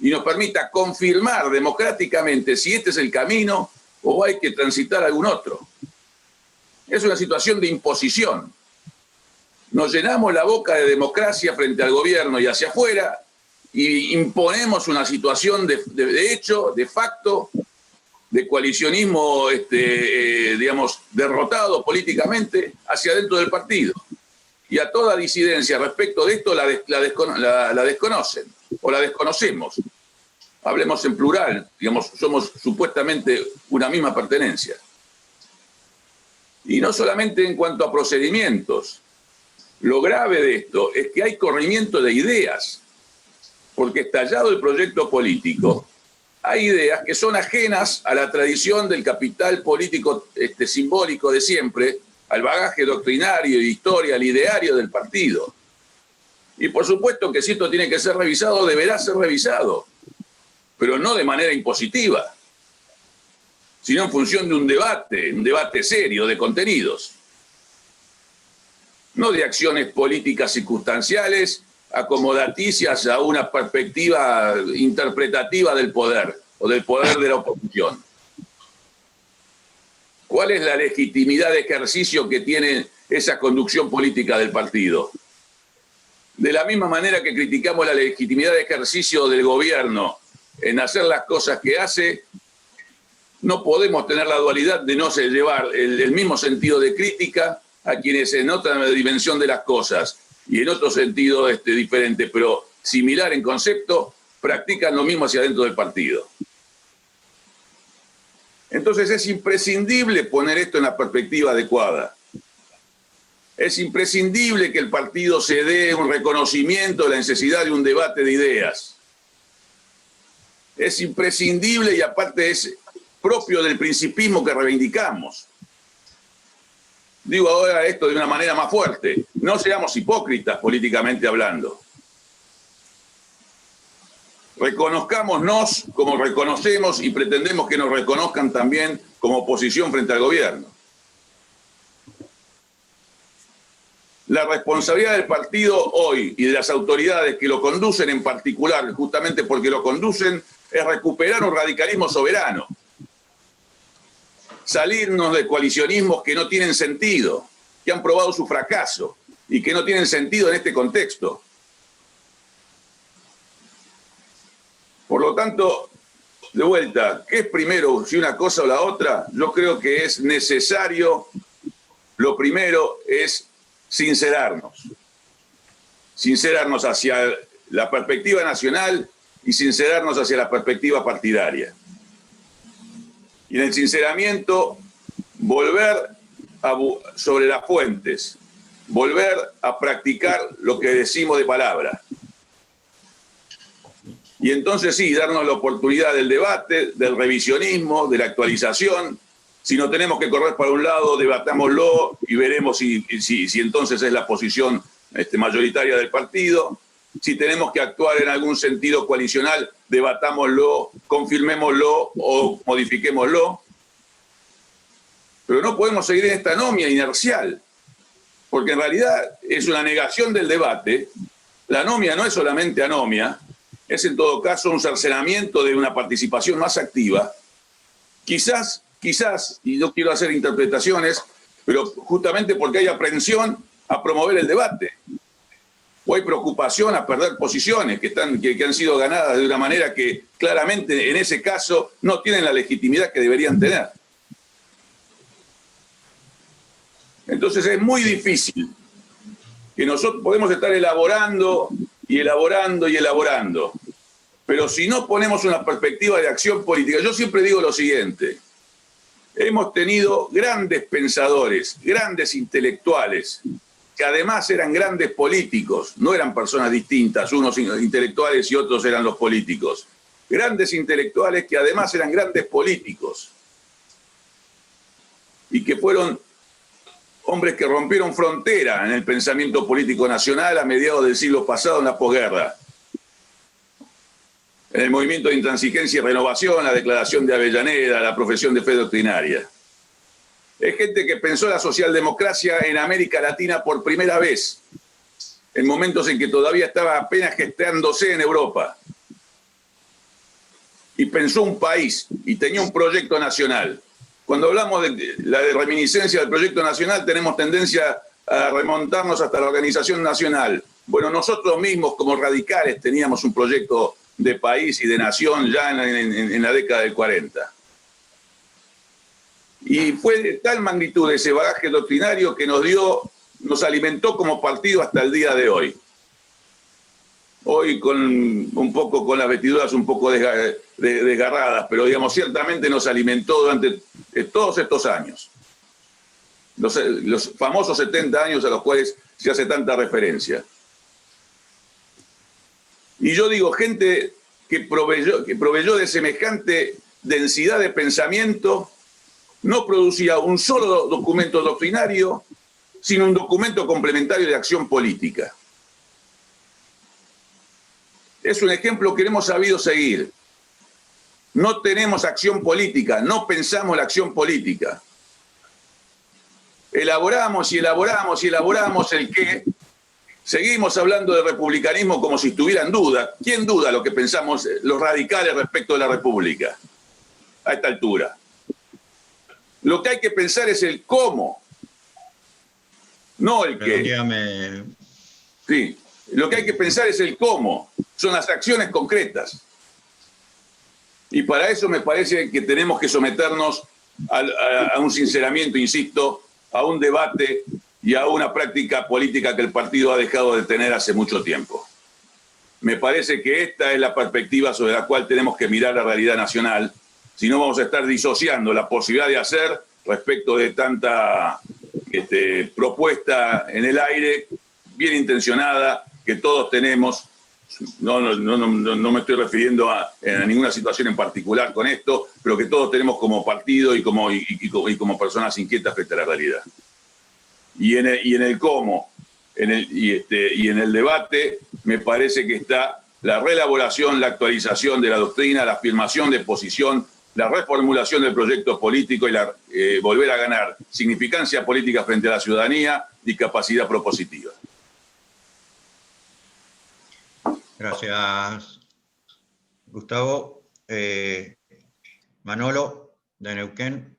y nos permita confirmar democráticamente si este es el camino o hay que transitar algún otro. Es una situación de imposición. Nos llenamos la boca de democracia frente al gobierno y hacia afuera y imponemos una situación de hecho, de facto, de coalicionismo, digamos, derrotado políticamente hacia dentro del partido. Y a toda disidencia respecto de esto la desconocen o la desconocemos. Hablemos en plural, digamos, somos supuestamente una misma pertenencia. Y no solamente en cuanto a procedimientos. Lo grave de esto es que hay corrimiento de ideas, porque estallado el proyecto político, hay ideas que son ajenas a la tradición del capital político simbólico de siempre, al bagaje doctrinario, de historia, al ideario del partido. Y por supuesto que si esto tiene que ser revisado, deberá ser revisado, pero no de manera impositiva, sino en función de un debate serio de contenidos, no de acciones políticas circunstanciales acomodaticias a una perspectiva interpretativa del poder o del poder de la oposición. ¿Cuál es la legitimidad de ejercicio que tiene esa conducción política del partido? De la misma manera que criticamos la legitimidad de ejercicio del gobierno en hacer las cosas que hace, no podemos tener la dualidad de no llevar el mismo sentido de crítica a quienes en otra dimensión de las cosas y en otro sentido diferente, pero similar en concepto, practican lo mismo hacia dentro del partido. Entonces es imprescindible poner esto en la perspectiva adecuada. Es imprescindible que el partido se dé un reconocimiento de la necesidad de un debate de ideas. Es imprescindible y aparte es propio del principismo que reivindicamos. Digo ahora esto de una manera más fuerte. No seamos hipócritas políticamente hablando. Reconozcámonos como reconocemos y pretendemos que nos reconozcan también como oposición frente al gobierno. La responsabilidad del partido hoy y de las autoridades que lo conducen en particular, justamente porque lo conducen, es recuperar un radicalismo soberano. Salirnos de coalicionismos que no tienen sentido, que han probado su fracaso y que no tienen sentido en este contexto. Por lo tanto, de vuelta, ¿qué es primero, si una cosa o la otra? Yo creo que es necesario, lo primero es sincerarnos hacia la perspectiva nacional y sincerarnos hacia la perspectiva partidaria. Y en el sinceramiento, volver sobre las fuentes, volver a practicar lo que decimos de palabra. Y entonces sí, darnos la oportunidad del debate, del revisionismo, de la actualización. Si no tenemos que correr para un lado, debatámoslo y veremos si entonces es la posición mayoritaria del partido. Si tenemos que actuar en algún sentido coalicional, debatámoslo, confirmémoslo o modifiquémoslo. Pero no podemos seguir en esta anomia inercial, porque en realidad es una negación del debate. La anomia no es solamente anomia, es en todo caso un cercenamiento de una participación más activa. Quizás, y no quiero hacer interpretaciones, pero justamente porque hay aprensión a promover el debate. O hay preocupación a perder posiciones que han sido ganadas de una manera que claramente en ese caso no tienen la legitimidad que deberían tener. Entonces es muy difícil que nosotros podemos estar elaborando y elaborando y elaborando, pero si no ponemos una perspectiva de acción política, yo siempre digo lo siguiente: hemos tenido grandes pensadores, grandes intelectuales, que además eran grandes políticos, no eran personas distintas, unos intelectuales y otros eran los políticos. Grandes intelectuales que además eran grandes políticos y que fueron hombres que rompieron frontera en el pensamiento político nacional a mediados del siglo pasado en la posguerra. En el movimiento de intransigencia y renovación, la declaración de Avellaneda, la profesión de fe doctrinaria. Es gente que pensó la socialdemocracia en América Latina por primera vez, en momentos en que todavía estaba apenas gestándose en Europa. Y pensó un país y tenía un proyecto nacional. Cuando hablamos de la reminiscencia del proyecto nacional, tenemos tendencia a remontarnos hasta la Organización Nacional. Bueno, nosotros mismos como radicales teníamos un proyecto de país y de nación ya en la década del 40. Y fue de tal magnitud ese bagaje doctrinario que nos alimentó como partido hasta el día de hoy. Hoy un poco con las vestiduras un poco desgarradas, pero digamos, ciertamente nos alimentó durante todos estos años. Los famosos 70 años a los cuales se hace tanta referencia. Y yo digo, gente que proveyó de semejante densidad de pensamiento, no producía un solo documento doctrinario, sino un documento complementario de acción política. Es un ejemplo que hemos sabido seguir. No tenemos acción política, no pensamos la acción política. Elaboramos y elaboramos y elaboramos el qué. Seguimos hablando de republicanismo como si estuviera en duda. ¿Quién duda lo que pensamos los radicales respecto de la república a esta altura? Lo que hay que pensar es el cómo, no el qué. Sí, lo que hay que pensar es el cómo, son las acciones concretas. Y para eso me parece que tenemos que someternos a un sinceramiento, insisto, a un debate y a una práctica política que el partido ha dejado de tener hace mucho tiempo. Me parece que esta es la perspectiva sobre la cual tenemos que mirar la realidad nacional, si no vamos a estar disociando la posibilidad de hacer respecto de tanta propuesta en el aire, bien intencionada, que todos tenemos. No me estoy refiriendo a ninguna situación en particular con esto, pero que todos tenemos como partido y como personas inquietas frente a la realidad. Y en el cómo, y en el debate, me parece que está la reelaboración, la actualización de la doctrina, la afirmación de posición, la reformulación del proyecto político y volver a ganar significancia política frente a la ciudadanía y capacidad propositiva. Gracias, Gustavo. Manolo, de Neuquén.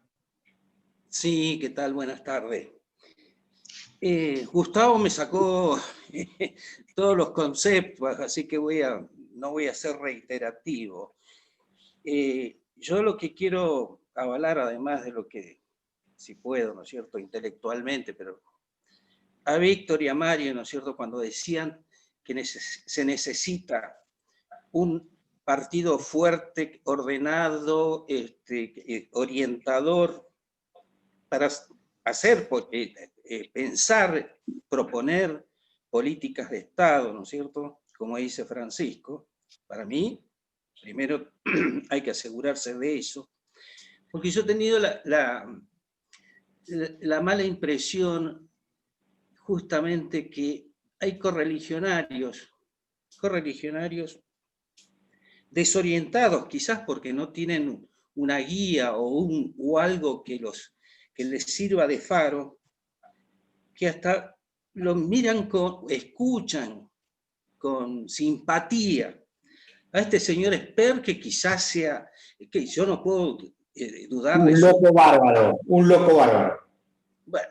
Sí, ¿qué tal? Buenas tardes. Gustavo me sacó todos los conceptos, así que no voy a ser reiterativo. Yo lo que quiero avalar, además de lo que, si puedo, ¿no es cierto?, intelectualmente, pero a Víctor y a Mario, ¿no es cierto?, cuando decían que se necesita un partido fuerte, ordenado, orientador, para hacer, pensar, proponer políticas de Estado, ¿no es cierto?, como dice Francisco. Para mí, primero hay que asegurarse de eso, porque yo he tenido la mala impresión justamente que hay correligionarios desorientados, quizás porque no tienen una guía o algo que les sirva de faro, que hasta lo miran, escuchan con simpatía a este señor Esper, que quizás sea, que yo no puedo dudar de un loco bárbaro. Bueno,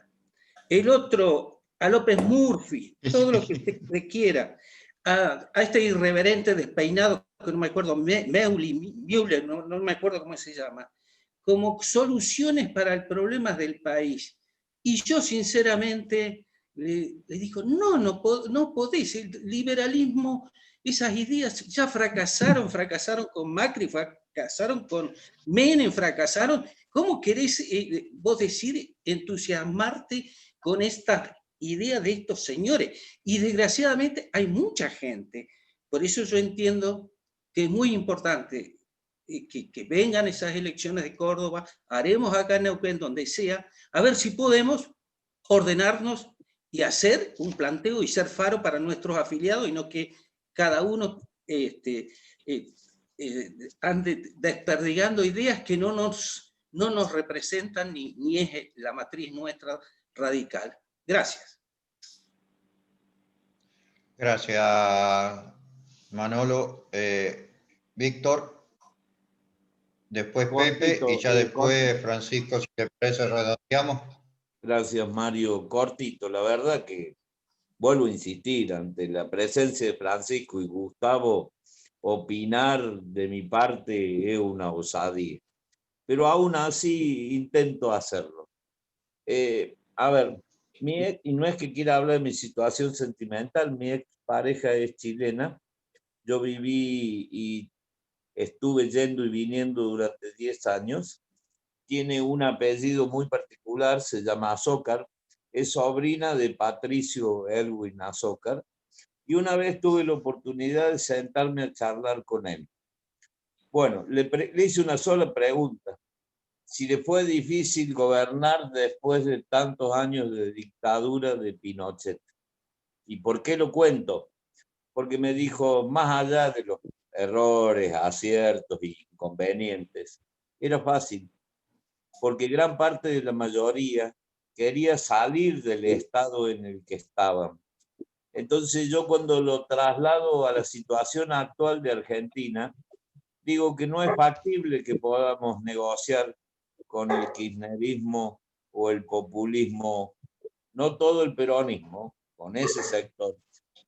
el otro, a López Murphy, todo lo que usted quiera, a este irreverente despeinado, que no me acuerdo, Müller, no me acuerdo cómo se llama, como soluciones para el problema del país. Y yo sinceramente le digo, no podés, el liberalismo, esas ideas ya fracasaron con Macri, fracasaron con Menem, fracasaron. ¿Cómo querés vos decir entusiasmarte con esta idea de estos señores? Y desgraciadamente hay mucha gente. Por eso yo entiendo que es muy importante que vengan esas elecciones de Córdoba, haremos acá en Neuquén, donde sea, a ver si podemos ordenarnos y hacer un planteo y ser faro para nuestros afiliados, y no que cada uno ande desperdigando ideas que no nos representan ni es la matriz nuestra radical. Gracias. Gracias, Manolo. Víctor, después Pepe y ya después Francisco, si te parece, redondeamos. Gracias, Mario. Cortito, la verdad que vuelvo a insistir, ante la presencia de Francisco y Gustavo, opinar de mi parte es una osadía. Pero aún así intento hacerlo. A ver, y no es que quiera hablar de mi situación sentimental, mi ex pareja es chilena, yo viví y estuve yendo y viniendo durante 10 años, tiene un apellido muy particular, se llama Azócar, es sobrina de Patricio Erwin Azócar, y una vez tuve la oportunidad de sentarme a charlar con él. Bueno, le hice una sola pregunta: si le fue difícil gobernar después de tantos años de dictadura de Pinochet. ¿Y por qué lo cuento? Porque me dijo, más allá de los errores, aciertos e inconvenientes, era fácil, porque gran parte de la mayoría quería salir del estado en el que estaban. Entonces yo, cuando lo traslado a la situación actual de Argentina, digo que no es factible que podamos negociar con el kirchnerismo o el populismo, no todo el peronismo, con ese sector,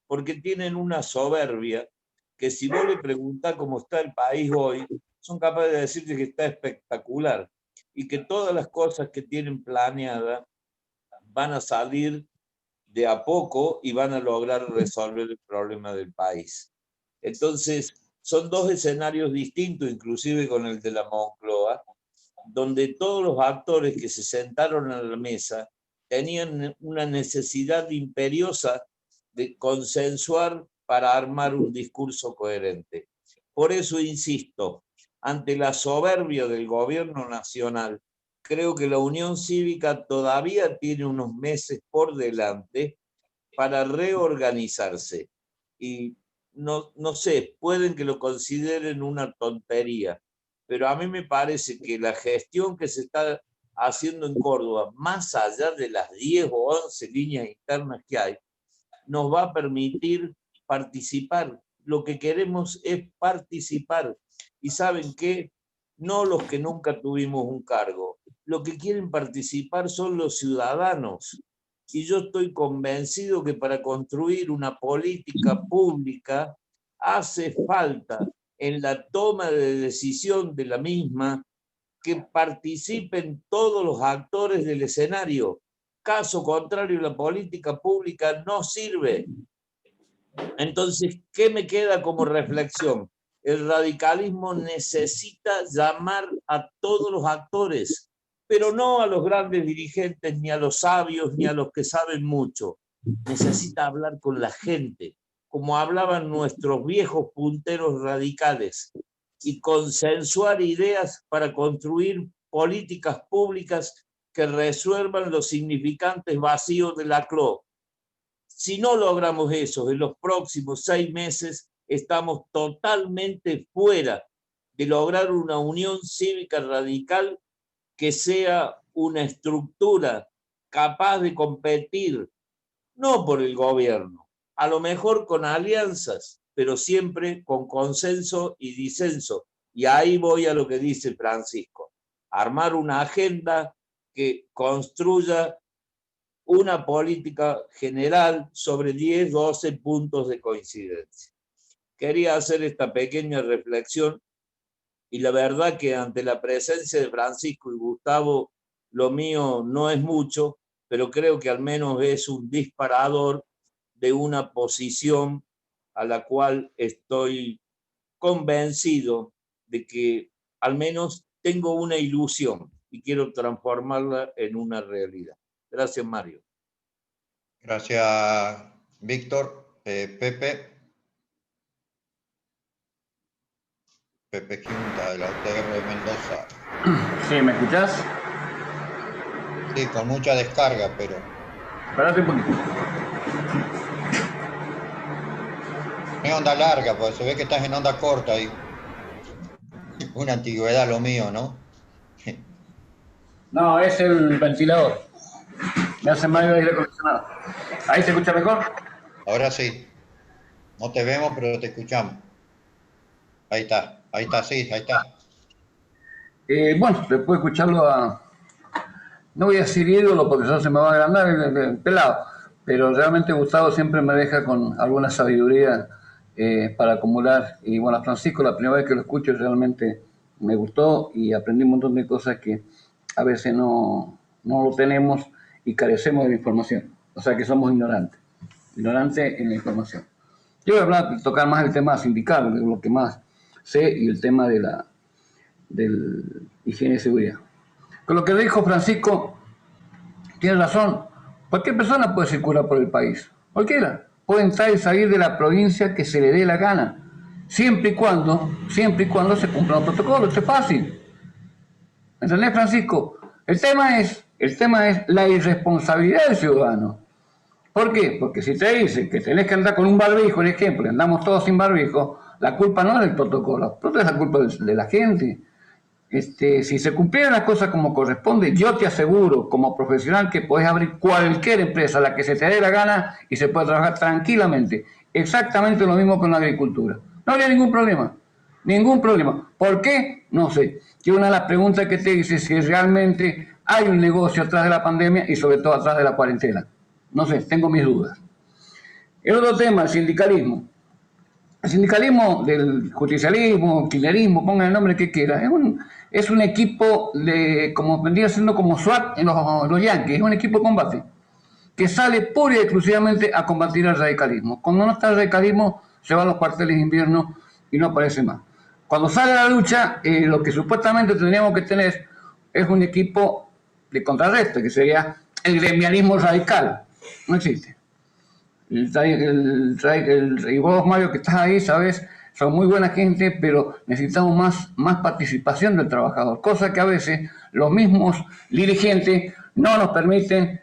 porque tienen una soberbia que, si vos le preguntás cómo está el país hoy, son capaces de decirte que está espectacular y que todas las cosas que tienen planeadas van a salir de a poco y van a lograr resolver el problema del país. Entonces, son dos escenarios distintos, inclusive con el de la Moncloa, donde todos los actores que se sentaron a la mesa tenían una necesidad imperiosa de consensuar para armar un discurso coherente. Por eso insisto, ante la soberbia del gobierno nacional, creo que la Unión Cívica todavía tiene unos meses por delante para reorganizarse. Y no sé, pueden que lo consideren una tontería, pero a mí me parece que la gestión que se está haciendo en Córdoba, más allá de las 10 o 11 líneas internas que hay, nos va a permitir participar. Lo que queremos es participar. Y ¿saben qué? No los que nunca tuvimos un cargo. Lo que quieren participar son los ciudadanos. Y yo estoy convencido que para construir una política pública hace falta, en la toma de decisión de la misma, que participen todos los actores del escenario. Caso contrario, la política pública no sirve. Entonces, ¿qué me queda como reflexión? El radicalismo necesita llamar a todos los actores, pero no a los grandes dirigentes, ni a los sabios, ni a los que saben mucho. Necesita hablar con la gente, como hablaban nuestros viejos punteros radicales, y consensuar ideas para construir políticas públicas que resuelvan los significantes vacíos de la CLO. Si no logramos eso, en los próximos 6 meses estamos totalmente fuera de lograr una unión cívica radical que sea una estructura capaz de competir, no por el gobierno, a lo mejor con alianzas, pero siempre con consenso y disenso. Y ahí voy a lo que dice Francisco: armar una agenda que construya una política general sobre 10, 12 puntos de coincidencia. Quería hacer esta pequeña reflexión, y la verdad que ante la presencia de Francisco y Gustavo, lo mío no es mucho, pero creo que al menos es un disparador de una posición a la cual estoy convencido de que al menos tengo una ilusión y quiero transformarla en una realidad. Gracias, Mario. Gracias, Víctor. Pepe Quinta, de la UTR de Mendoza. Sí, ¿me escuchás? Sí, con mucha descarga, pero... Espérate un poquito. Es onda larga, porque se ve que estás en onda corta ahí. Una antigüedad lo mío, ¿no? No, es el ventilador. Me hace mal el aire acondicionado. ¿Ahí se escucha mejor? Ahora sí. No te vemos, pero te escuchamos. Ahí está, sí, ahí está. Bueno, después de escucharlo a... No voy a decir ídolo porque eso se me va a agrandar el pelado. pero realmente Gustavo siempre me deja con alguna sabiduría para acumular. Y bueno, Francisco, la primera vez que lo escucho realmente me gustó y aprendí un montón de cosas que a veces no lo tenemos y carecemos de la información. O sea que somos ignorantes en la información. Yo voy a tocar más el tema sindical, de lo que más sé, y el tema de la higiene y seguridad. Con lo que dijo Francisco, tiene razón. Cualquier persona puede circular por el país. Cualquiera. Puede entrar y salir de la provincia que se le dé la gana. Siempre y cuando se cumplan los protocolos. Esto es fácil. ¿Me entendés, Francisco? El tema es la irresponsabilidad del ciudadano. ¿Por qué? Porque si te dicen que tenés que andar con un barbijo, por ejemplo, y andamos todos sin barbijo, la culpa no es del protocolo, es la culpa de la gente. Si se cumplieran las cosas como corresponde, yo te aseguro, como profesional, que podés abrir cualquier empresa, la que se te dé la gana, y se puede trabajar tranquilamente. Exactamente lo mismo con la agricultura. No habría ningún problema. Ningún problema. ¿Por qué? No sé. Que una de las preguntas que te dice si realmente hay un negocio atrás de la pandemia y sobre todo atrás de la cuarentena. No sé, tengo mis dudas. El otro tema, el sindicalismo. El sindicalismo del justicialismo, kirchnerismo, pongan el nombre que quiera, es un equipo como vendría siendo como SWAT en los yanquis, es un equipo de combate que sale pura y exclusivamente a combatir el radicalismo. Cuando no está el radicalismo, se van a los cuarteles de invierno y no aparece más. Cuando sale a la lucha, lo que supuestamente tendríamos que tener es un equipo de contrarreste, que sería el gremialismo radical. No existe. Y vos, Mario, que estás ahí, sabes, son muy buena gente, pero necesitamos más participación del trabajador, cosa que a veces los mismos dirigentes no nos permiten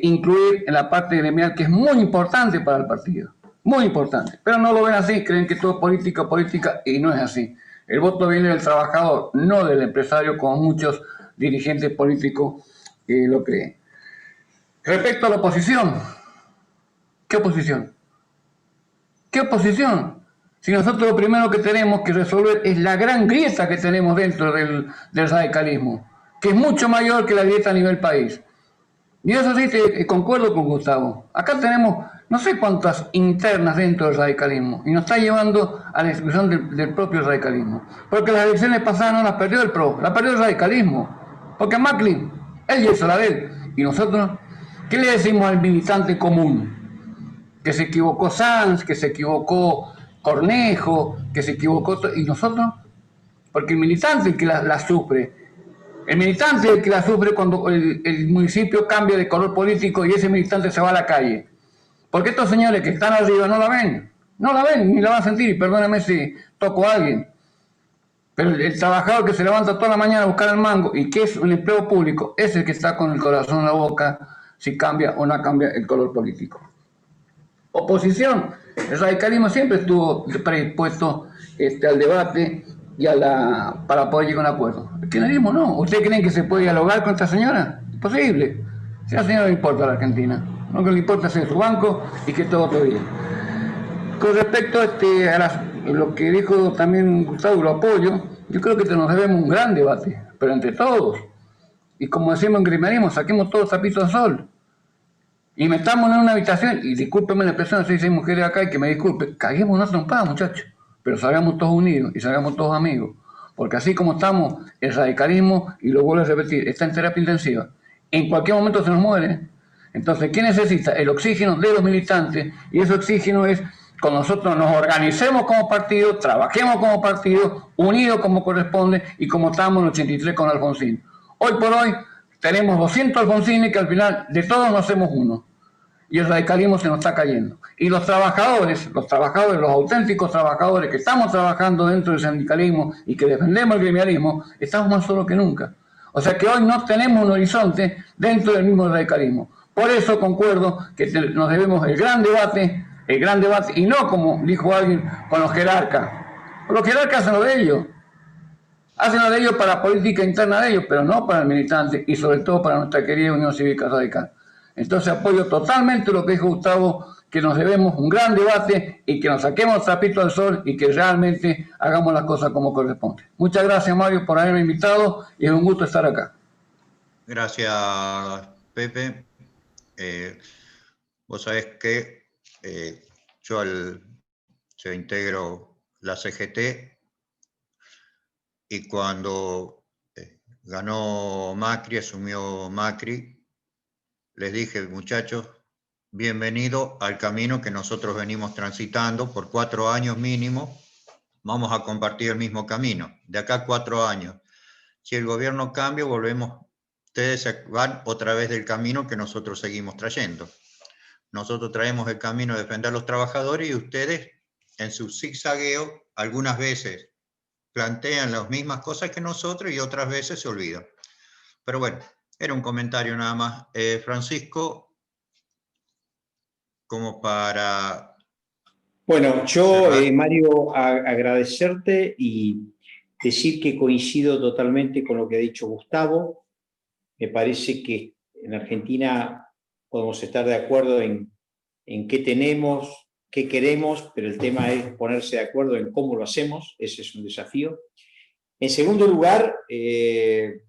incluir en la parte gremial, que es muy importante para el partido, muy importante, pero no lo ven así, creen que todo es política, y no es así. El voto viene del trabajador, no del empresario, como muchos dirigentes políticos lo creen. Respecto a la oposición, ¿qué oposición? ¿Qué oposición? Si nosotros lo primero que tenemos que resolver es la gran grieta que tenemos dentro del radicalismo, que es mucho mayor que la grieta a nivel país. Y eso sí, concuerdo con Gustavo. Acá tenemos no sé cuántas internas dentro del radicalismo y nos está llevando a la exclusión del propio radicalismo. Porque las elecciones pasadas no las perdió el PRO, las perdió el radicalismo. Porque Macri, él hizo la de él. Y nosotros, ¿qué le decimos al militante común? Que se equivocó Sanz, que se equivocó Cornejo, que se equivocó... ¿Y nosotros? Porque el militante es el que la sufre. El militante es el que la sufre cuando el municipio cambia de color político y ese militante se va a la calle. Porque estos señores que están arriba no la ven, ni la van a sentir, y perdónenme si toco a alguien. Pero el trabajador que se levanta toda la mañana a buscar el mango y que es un empleo público, es el que está con el corazón en la boca si cambia o no cambia el color político. Oposición. El radicalismo siempre estuvo predispuesto al debate y para poder llegar a un acuerdo. El kirchnerismo no. ¿Ustedes creen que se puede dialogar con esta señora? Imposible. Si a la señora no le importa a la Argentina. Lo que le importa es su banco y que todo esté bien. Con respecto a lo que dijo también Gustavo, lo apoyo. Yo creo que nos debemos un gran debate, pero entre todos. Y como decimos en gremialismo, saquemos todos tapitos al sol. Y metamos en una habitación, y discúlpenme la expresión, si hay mujeres acá y que me disculpen, caguemos una trompada, muchachos, pero salgamos todos unidos y salgamos todos amigos, porque así como estamos, el radicalismo, y lo vuelvo a repetir, está en terapia intensiva, en cualquier momento se nos muere. Entonces, ¿qué necesita? El oxígeno de los militantes, y ese oxígeno es cuando nosotros nos organicemos como partido, trabajemos como partido, unidos como corresponde, y como estábamos en el 83 con Alfonsín. Hoy por hoy, tenemos 200 Alfonsines que al final de todos nos hacemos uno. Y el radicalismo se nos está cayendo. Y los trabajadores, los auténticos trabajadores que estamos trabajando dentro del sindicalismo y que defendemos el gremialismo, estamos más solos que nunca. O sea que hoy no tenemos un horizonte dentro del mismo radicalismo. Por eso concuerdo que nos debemos el gran debate, y no como dijo alguien, con los jerarcas. Los jerarcas hacen lo de ellos. Hacen lo de ellos para la política interna de ellos, pero no para el militante y sobre todo para nuestra querida Unión Cívica Radical. Entonces apoyo totalmente lo que dijo Gustavo, que nos debemos un gran debate y que nos saquemos trapito al sol y que realmente hagamos las cosas como corresponde. Muchas gracias, Mario, por haberme invitado y es un gusto estar acá. Gracias, Pepe. Vos sabés que yo integro la CGT y cuando ganó Macri, asumió Macri, les dije, muchachos, bienvenido al camino que nosotros venimos transitando por 4 años mínimo. Vamos a compartir el mismo camino. De acá a 4 años. Si el gobierno cambia, volvemos, ustedes van otra vez del camino que nosotros seguimos trayendo. Nosotros traemos el camino de defender a los trabajadores y ustedes, en su zigzagueo, algunas veces plantean las mismas cosas que nosotros y otras veces se olvidan. Pero bueno, era un comentario nada más. Francisco, como para... Bueno, yo, Mario, agradecerte y decir que coincido totalmente con lo que ha dicho Gustavo. Me parece que en Argentina podemos estar de acuerdo en qué tenemos, qué queremos, pero el tema es ponerse de acuerdo en cómo lo hacemos. Ese es un desafío. En segundo lugar,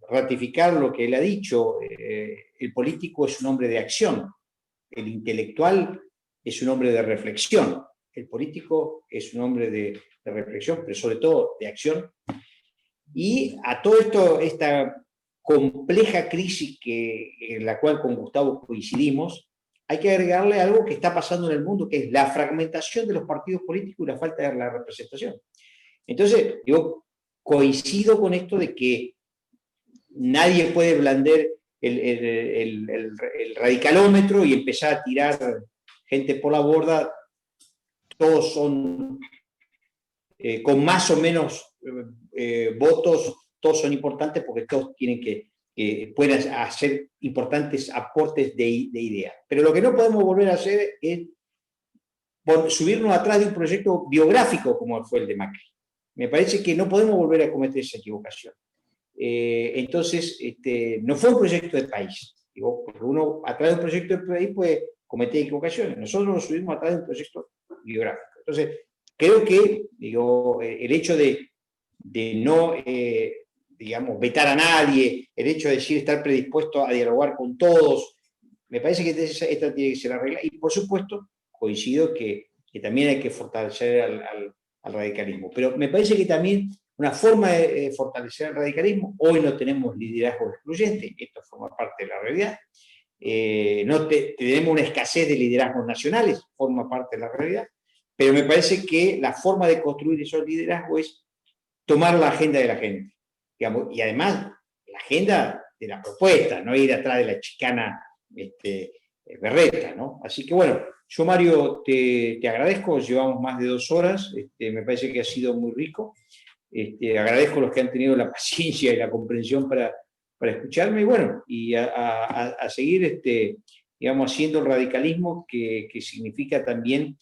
ratificar lo que él ha dicho. El político es un hombre de acción. El intelectual es un hombre de reflexión. El político es un hombre de reflexión, pero sobre todo de acción. Y a todo esto, esta compleja crisis en la cual con Gustavo coincidimos, hay que agregarle algo que está pasando en el mundo, que es la fragmentación de los partidos políticos y la falta de la representación. Entonces, yo coincido con esto de que nadie puede blandir el radicalómetro y empezar a tirar gente por la borda. Todos son, con más o menos votos, todos son importantes porque todos tienen que pueden hacer importantes aportes de ideas. Pero lo que no podemos volver a hacer es subirnos atrás de un proyecto biográfico como fue el de Macri. Me parece que no podemos volver a cometer esa equivocación. Entonces, no fue un proyecto de país. Digo, porque uno atrás de un proyecto de país puede cometer equivocaciones. Nosotros nos subimos atrás de un proyecto biográfico. Entonces, creo que el hecho de no, digamos, vetar a nadie, el hecho de decir estar predispuesto a dialogar con todos, me parece que esta tiene que ser la regla. Y, por supuesto, coincido que también hay que fortalecer al radicalismo. Pero me parece que también una forma de fortalecer el radicalismo, hoy no tenemos liderazgo excluyente, esto forma parte de la realidad, no tenemos una escasez de liderazgos nacionales, forma parte de la realidad, pero me parece que la forma de construir esos liderazgos es tomar la agenda de la gente, digamos, y además la agenda de la propuesta, no ir atrás de la chicana berreta, ¿no? Así que bueno, yo, Mario, te agradezco, llevamos más de 2 horas, me parece que ha sido muy rico. Agradezco a los que han tenido la paciencia y la comprensión para escucharme, y bueno, y a seguir, digamos, haciendo el radicalismo que significa también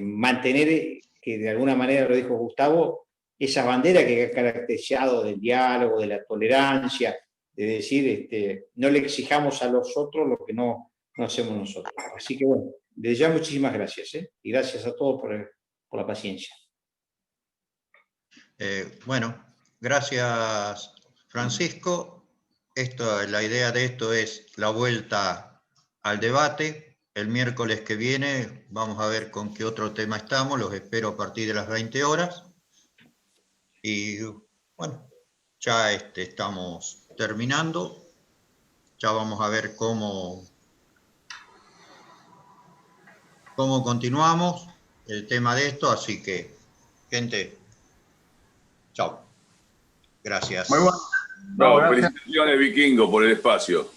mantener, que de alguna manera lo dijo Gustavo, esa bandera que ha caracterizado del diálogo, de la tolerancia, de decir, no le exijamos a los otros lo que no hacemos nosotros. Así que bueno, desde ya muchísimas gracias, y gracias a todos por la paciencia. Bueno, gracias, Francisco. La idea de esto es la vuelta al debate. El miércoles que viene vamos a ver con qué otro tema estamos. Los espero a partir de las 20 horas. Y bueno, ya estamos terminando. Ya vamos a ver cómo continuamos el tema de esto. Así que, gente, chao. Gracias. Muy bueno. No, felicitaciones, Vikingo, por el espacio.